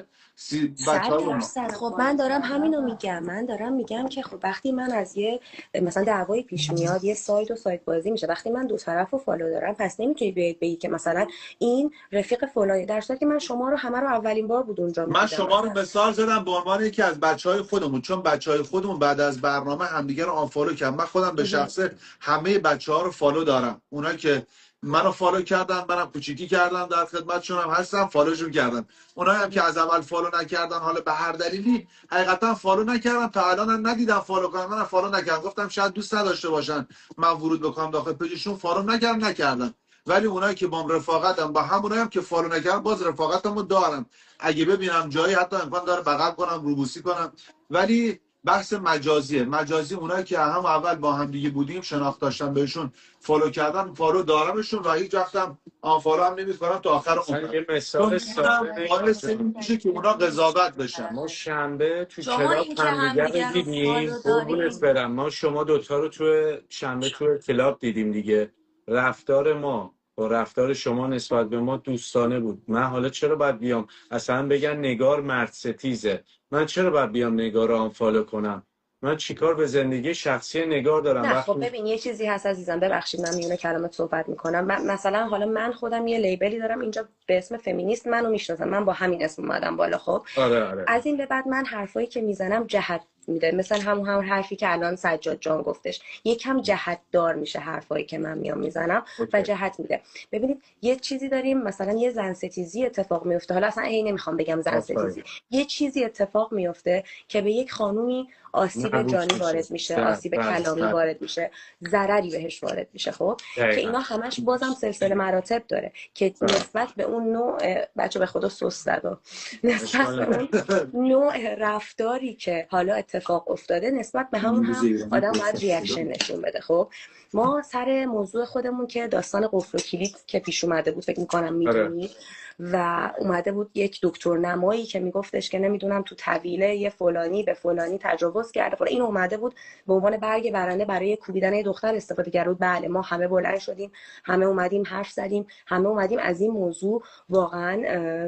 خب من دارم همینو میگم. من دارم میگم که خب وقتی من از یه مثلا دعوایی پیش میاد، یه سایت و سایت بازی میشه، وقتی من 2 طرفو فالو دارم پس نمیتونی بگی که مثلا این رفیق فلانی، در صورتی که من شما رو همه رو اولین بار بود اونجا من شما رو مثال زدم به عنوان یکی از بچهای خودمون، چون بچهای خودمون بعد از برنامه همدیگه رو آنفالو کردن. من خودم به شخصه همه بچه‌ها رو فالو دارم، اونایی که منو فالو کردن، منم کوچیکی کردم، در خدمتشون هم هستم، فالوشون کردم. اونایی هم که از اول فالو نکردن حالا به هر دلیلی حقیقتا فالو نکردم، تا الان هم ندیدم فالو کنم، منم فالو نکردم، گفتم شاید دوست نداشته باشن من ورود بکنم داخل پیجشون، فالو نکردم. ولی اونایی که با هم رفاقتم، با همونایی هم که فالو نکردم باز رفاقتمو دارم، اگه ببینم جایی حتی امکان داره بغل کنم، روبوسی کنم. ولی بحث مجازی اونایی که هم اول با هم دیگه بودیم، شناخت داشتم بهشون، فالو کردم، فالو دارمشون و هیچ وقتم آنفالو هم نمی‌کنم تا آخر مثلا عمرم. یه مثال ساده باعث این میشه که اونا قضاوت بشن. ما شنبه تو شما کلاب این که همدیگه رو همدیگه رو دیدیم، فالو قربونت دارین برم، ما شما دوتا رو تو شنبه تو کلاب دیدیم دیگه. رفتار ما با رفتار شما نسبت به ما دوستانه بود. من حالا چرا باید بیام اصلا بگن نگار مرد ستیزه؟ من چرا باید بیام نگار رو آنفالو کنم؟ من چیکار به زندگی شخصی نگار دارم؟ نه خب وقتی ببین یه چیزی هست عزیزم، ببخشید من میونه کلامت صحبت میکنم. مثلا حالا من خودم یه لیبلی دارم اینجا به اسم فمینیست، منو میشناسن، من با همین اسم اومدم بالا. خب آره از این به بعد من حرفایی که میزنم جهت میده، مثلا همون حرفی که الان سجاد جان گفتش، یکم جهت دار میشه حرفایی که من میام میزنم و اوکی. جهت میده. ببینید یه چیزی داریم، مثلا یه زن ستیزی اتفاق میفته، حالا اصلا نمیخوام بگم زن آفرین. ستیزی، یه چیزی اتفاق میفته که به یک خانومی آسیب معروف جانی میشه. وارد میشه، بله، آسیب بله، کلامی بله. وارد میشه، ضرری بهش وارد میشه. خب که دقیقاً. اینا همش بازم سلسله مراتب داره که نسبت به اون نوع، بچه به خدا سس زد و نسبت به اون نوع رفتاری که حالا اتفاق افتاده، نسبت به همون هم آدم باید ریاکشن نشون بده. خب ما سر موضوع خودمون که داستان قفل و کلید که پیش اومده بود، فکر میکنم میدونید، و اومده بود یک دکتر نمایی که میگفتش که نمیدونم تو طویله یه فلانی به فلانی تجاوز کرده، این اومده بود به عنوان برگ برنده برای کوبیدن یه دختر استفاده کرد. بله ما همه بلند شدیم، همه اومدیم حرف زدیم، همه اومدیم از این موضوع واقعا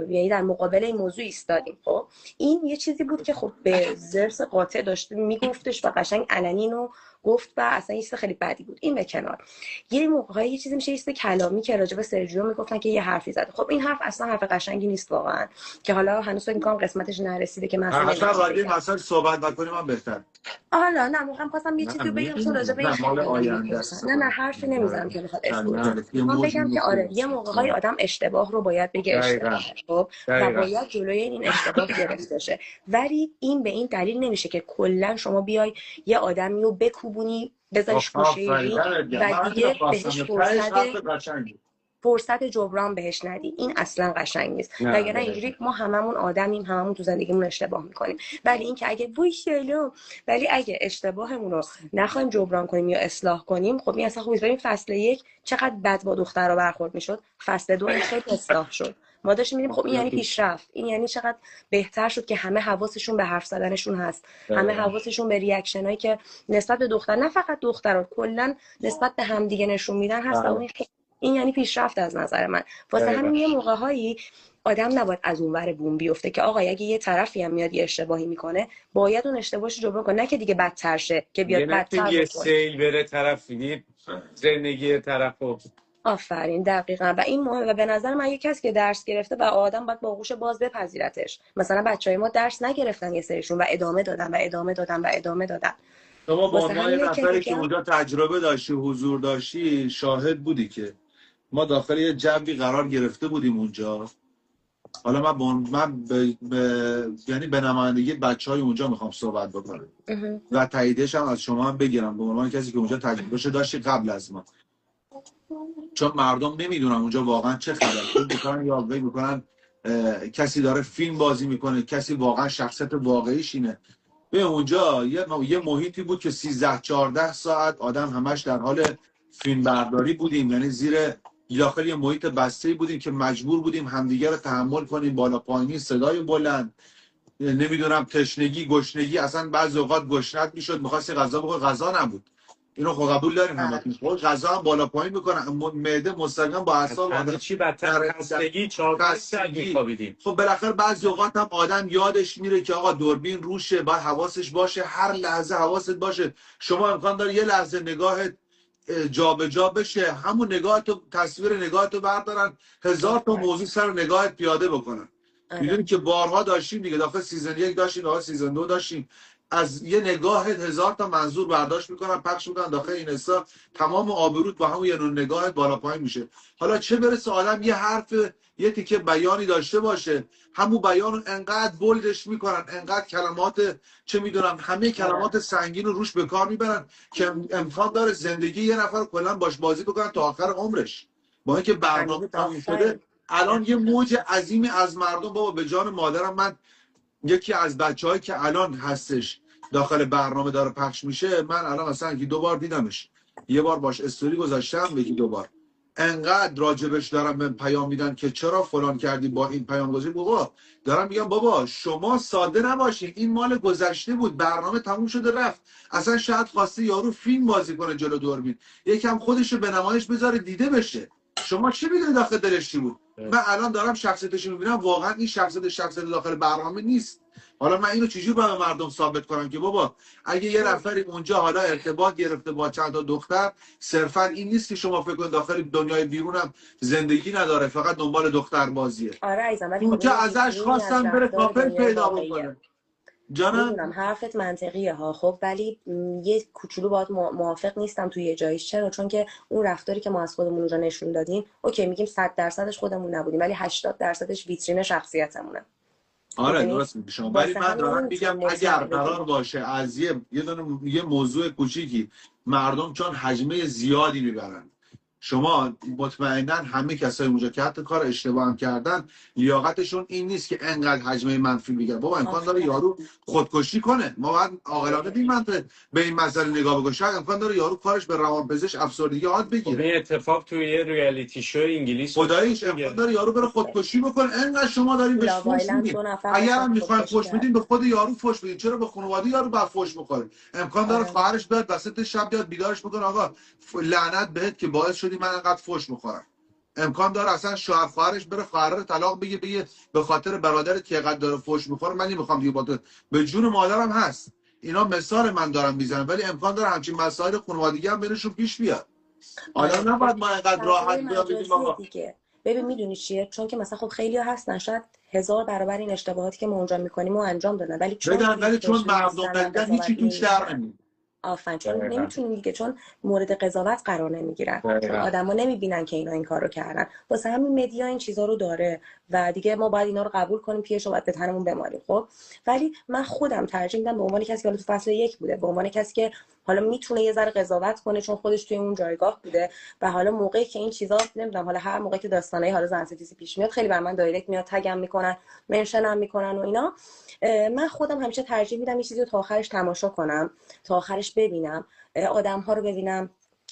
یعنی در مقابل این موضوع ایستادیم. خب این یه چیزی بود که خب به ضرس قاطع داشت میگفتش و قشنگ علنی اینو گفت و اصلا یه چیز خیلی بدی بود. این به کنار، یه موقعی یه چیزی میشه، یه چیز کلامی که راجع به سرجیو میگفتن که یه حرفی زده. خب این حرف اصلا حرف قشنگی نیست واقعا، که حالا هنوز فکر می‌کنم قسمتش نرسیده که مثلا اصلا راجع به مسائل صحبت نکنیم من بهتر. حالا نه موقعم خواستم یه چیزی بگم چون راجع به این مال خیلی آینده است. نه حرفی نمیزنم که بخواد اسم نه، یه من موجی بگم که آره یه موقع‌های آدم اشتباه رو باید بگه دقیقاً. اشتباه، خب و دقیقاً. باید جلوی این اشتباه گرفته شه. ولی این به این دلیل نمیشه که کلا شما بیای یه آدمی رو بکوبونی، بذاریش گوشه‌ای و دیگه بهش فرصت جبران بهش ندی. این اصلا قشنگ نیست. وگرنه اینجوری ما هممون آدمیم، هممون تو زندگیمون اشتباه میکنیم. ولی اینکه اگه ولی اگه اشتباهمون رو نخوایم جبران کنیم یا اصلاح کنیم، خب این اصلا خوبه. بریم فصل 1 چقدر بد با دخترها برخورد میشد، فصل 2 این خیلی اصلاح شد. ما داشتیم می‌بینیم خب این یعنی پیشرفت، این یعنی چقدر بهتر شد که همه حواسشون به حرف زدنشون هست، همه حواسشون به ریاکشنایی که نسبت به دختر، نه فقط دخترها، کلا نسبت به همدیگه نشون میدن هست. این یعنی پیشرفت از نظر من. واسه همین یه موقع‌هایی آدم نباید از اون ور بوم بیفته که آقا اگه یه طرفی هم میاد یه اشتباهی میکنه باید اون اشتباهش رو جبران کنه، نه که دیگه بدتر شه که بیاد بدتر یه سیل بره طرف دیگه زندگی طرفو. آفرین دقیقاً. و این مهم، و به نظر من یک کسی که درس گرفته و آدم باید با آغوش باز بپذیرتش. مثلا بچهای ما درس نگرفتن یه سریشون و ادامه دادن. شما با عنوان نفری که اونجا تجربه داشتی، حضور داشتی، شاهد بودی که ما داخل یه جوی قرار گرفته بودیم اونجا. حالا من یعنی به نمایندگی بچهای اونجا میخوام صحبت بکنم و تاییدش هم از شما هم بگیرم به عنوان کسی که اونجا تجربهش داشتی قبل از ما، چون مردم نمیدونن اونجا واقعا چه خبره. میکنن یا میکنن کسی داره فیلم بازی میکنه، کسی واقعا شخصیت واقعیش اینه. به اونجا یه محیطی بود که 13-14 ساعت آدم همش در حال فیلم برداری بودیم، یعنی زیر داخل یه محیط بسته‌ای بودیم که مجبور بودیم همدیگه رو تحمل کنیم، بالا پایینی، صدای بلند، نمیدونم تشنگی، گشنگی، اصلا بعضی اوقات گشنت میشد می‌خواستی غذا بخوری غذا نبود. اینو خب قبول داریم همتون. خب غذا هم بالا پایین میکنن، معده مستقیم با اعصاب آدم چی بدتر خستگی 4 ساعت می‌خوابیدیم. خب بالاخره بعضی اوقات هم آدم یادش میره که آقا دوربین روشه، باید حواسش باشه، هر لحظه حواست باشه. شما امکان داره یه لحظه نگاهت جابجا بشه، همون نگاهتو، تصویر نگاهتو بردارن 1000 تا موضوع سر نگاهت پیاده بکنن. میدونی که بارها داشتیم دیگه، داخل سیزن 1 داشتیم، داخل سیزن 2 داشتیم. از یه نگاه 1000 تا منظور برداشت میکنن پخش میکنن داخل اینستا، تمام آبروت با همون یه نگاهت بالا پایین میشه. حالا چه برسه آدم یه حرف یه تیکه بیانی داشته باشه، همون بیان رو انقدر بولدش میکنن، انقدر کلمات چه میدونم همه کلمات سنگین رو روش به کار میبرن که امکان داره زندگی یه نفر کلا باش بازی بکنن تا آخر عمرش. با اینکه برنامه تموم شده، الان یه موج عظیمی از مردم، بابا به جان مادرم من یکی از بچه‌هایی که الان هستش داخل برنامه داره پخش میشه، من الان مثلا یکی 2 بار دیدمش، یه بار باش استوری گذاشتم، یکی 2 بار انقدر راجبش دارم من پیام میدن که چرا فلان کردی با این پیام گذاشتی. بابا دارم میگم بابا شما ساده نباشین، این مال گذشته بود، برنامه تموم شده رفت. اصلا شاید خواسته یارو فیلم بازی کنه جلو دوربین، یکم خودشو به نمایش بذاره دیده بشه. شما چی میدونید داخل دلش چی بود؟ من الان دارم شخصیتش میبینم، واقعا این شخصیت داخل برنامه نیست. حالا من اینو چجوری باید مردم ثابت کنم که بابا اگه یه نفری اونجا حالا ارتباط گرفته با چند تا دختر، صرفا این نیست که شما فکر کنید داخل دنیای بیرونم زندگی نداره، فقط دنبال دختر بازیه. آره عزیزم، ولی اونجا خب ازش خواستن بره کاپل پیدا بکنه. جانم میدونم حرفت منطقیه ها، خب ولی یه کوچولو باهات موافق نیستم توی یه جاییش. چرا؟ چون که اون رفتاری که ما از خودمون اونجا نشون دادیم، اوکی میگیم 100% خودمون نبودیم، ولی 80% ویترین شخصیتمونه. آره درست میگی شما، ولی من دارم میگم اگر قرار باشه از یه موضوع کوچیکی مردم چون حجمه زیادی میبرن، شما مطمئنا همه کسایی اونجا که حتی کار اشتباه هم کردن لیاقتشون این نیست که انقدر حجمه منفی بگن. بابا امکان داره یارو خودکشی کنه، ما باید عاقلانه به این مسئله نگاه بکنیم. شاید امکان داره یارو کارش به روانپزشک افسردگی عاد بگیره. این اتفاق توی یه ریالیتی شو انگلیس خداییش امکان داره یارو بره خودکشی بکنه. انقدر شما دارین بهش فوش میدین، اگر هم میخواین فوش بدین به خود یارو فوش بدین، چرا به خانواده یارو بعد فوش بخوره؟ امکان داره خواهرش بیاد وسط شب بیاد بیدارش بکنه آقا لعنت بهت که باعث شدی من انقدر فوش میخورم. امکان داره اصلا شوهر خواهرش بره خواهر رو طلاق بگه به خاطر برادرت که انقدر داره فوش میخوره من نمیخوام دیگه با تو. به جون مادرم هست، اینا مثال من دارم میزنم، ولی امکان داره همچین مسائل خانوادگی هم بینشون پیش بیاد. حالا نباید ما اینقدر راحت بگیم آقا ببین میدونی چیه، چون که مثلا خب خیلی‌ها هستن شاید 1000 برابر این اشتباهاتی که ما اونجا میکنیم و انجام دادن، ولی چون مردم بگن هیچی توش در نمیاد. آفرین، چون نمیتونیم دیگه، چون مورد قضاوت قرار نمیگیرن، چون آدما نمیبینن که اینا این کارو کردن. واسه همین مدیا این چیزا رو داره و دیگه ما باید اینا رو قبول کنیم، پیش رو باید به تنمون بمالیم. خب ولی من خودم ترجیح میدم به عنوان کسی که تو فصل 1 بوده، به عنوان کسی که حالا میتونه یه ذره قضاوت کنه چون خودش توی اون جایگاه بوده و حالا موقعی که این چیزا نمیدونم، حالا هر موقعی که داستانای حالا زن ستیزی پیش میاد خیلی بر من دایرکت میاد، تگم میکنن، منشنم میکنن و اینا. من خودم همیشه ترجیح میدم این چیزی رو تا آخرش تماشا کنم، تا آخرش ببینم، آدم‌ها رو ببینم،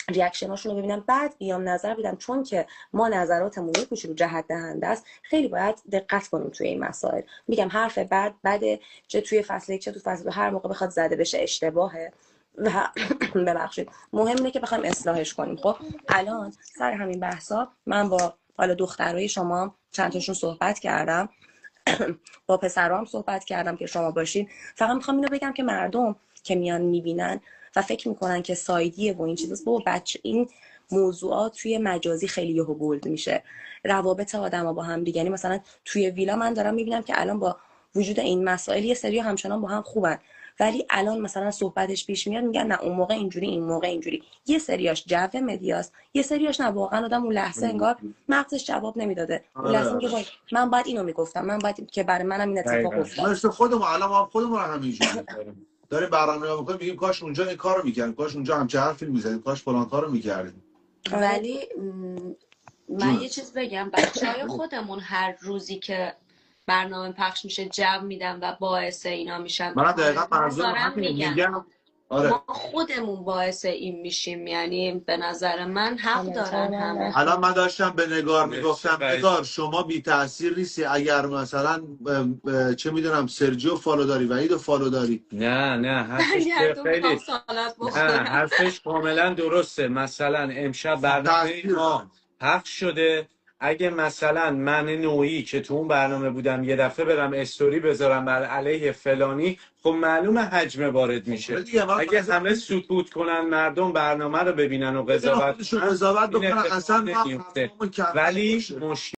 ریاکشناشون رو ببینم، بعد بیام نظر بدم. چون که ما نظراتمون یه کوچولو جهت دهنده است، خیلی باید دقت کنیم توی این مسائل. میگم حرف بعد چه توی فصل 1 چه تو فصل 2 هر موقع بخواد زده بشه اشتباهه و ببخشید مهم اینه که بخوایم اصلاحش کنیم. خب الان سر همین بحثا من با حالا دخترای شما چند تاشون صحبت کردم، با پسرام صحبت کردم که شما باشین. فقط میخوام اینو بگم که مردم که میان میبینن و فکر میکنن که سایدیه و این چیزاست، بابا بچه این موضوعات توی مجازی خیلی یهو بولد میشه. روابط آدما با هم دیگه، یعنی مثلا توی ویلا من دارم میبینم که الان با وجود این مسائل یه سری همچنان با هم خوبن، ولی الان مثلا صحبتش پیش میاد میگن نه اون موقع اینجوری این موقع اینجوری. یه سریاش جو مدیاست، یه سریاش نه، واقعا آدم اون لحظه انگار مغزش جواب نمیداده. اون لحظه میگه وای من باید اینو میگفتم، من باید که برای منم این اتفاق افتاد. مثل خودمون الان ما خودمون همینجوری داریم برنامه میکنیم، میگیم کاش اونجا این کارو میکردیم، کاش اونجا همچین حرفی میزدیم، کاش فلان کارو میکردیم. ولی من یه چیز بگم، بچهای خودمون هر روزی که برنامه پخش میشه جو میدن و باعث اینا میشن. من دقیقاً منظورم همینه، میگم آره ما خودمون باعث این میشیم، یعنی به نظر من حق دارن همه. الان من داشتم به نگار میگفتم نگار شما بی تاثیر نیستی اگر مثلا چه میدونم سرجیو فالو داری، وحید فالو داری. نه حرفش کاملا درسته. مثلا امشب برنامه ما پخش شده، اگه مثلا من نوعی که تو اون برنامه بودم یه دفعه برم استوری بذارم بر علیه فلانی، خب معلومه حجم وارد میشه. اگه همه سکوت کنن مردم برنامه رو ببینن و قضاوت بکنن اصلا ولی مشکل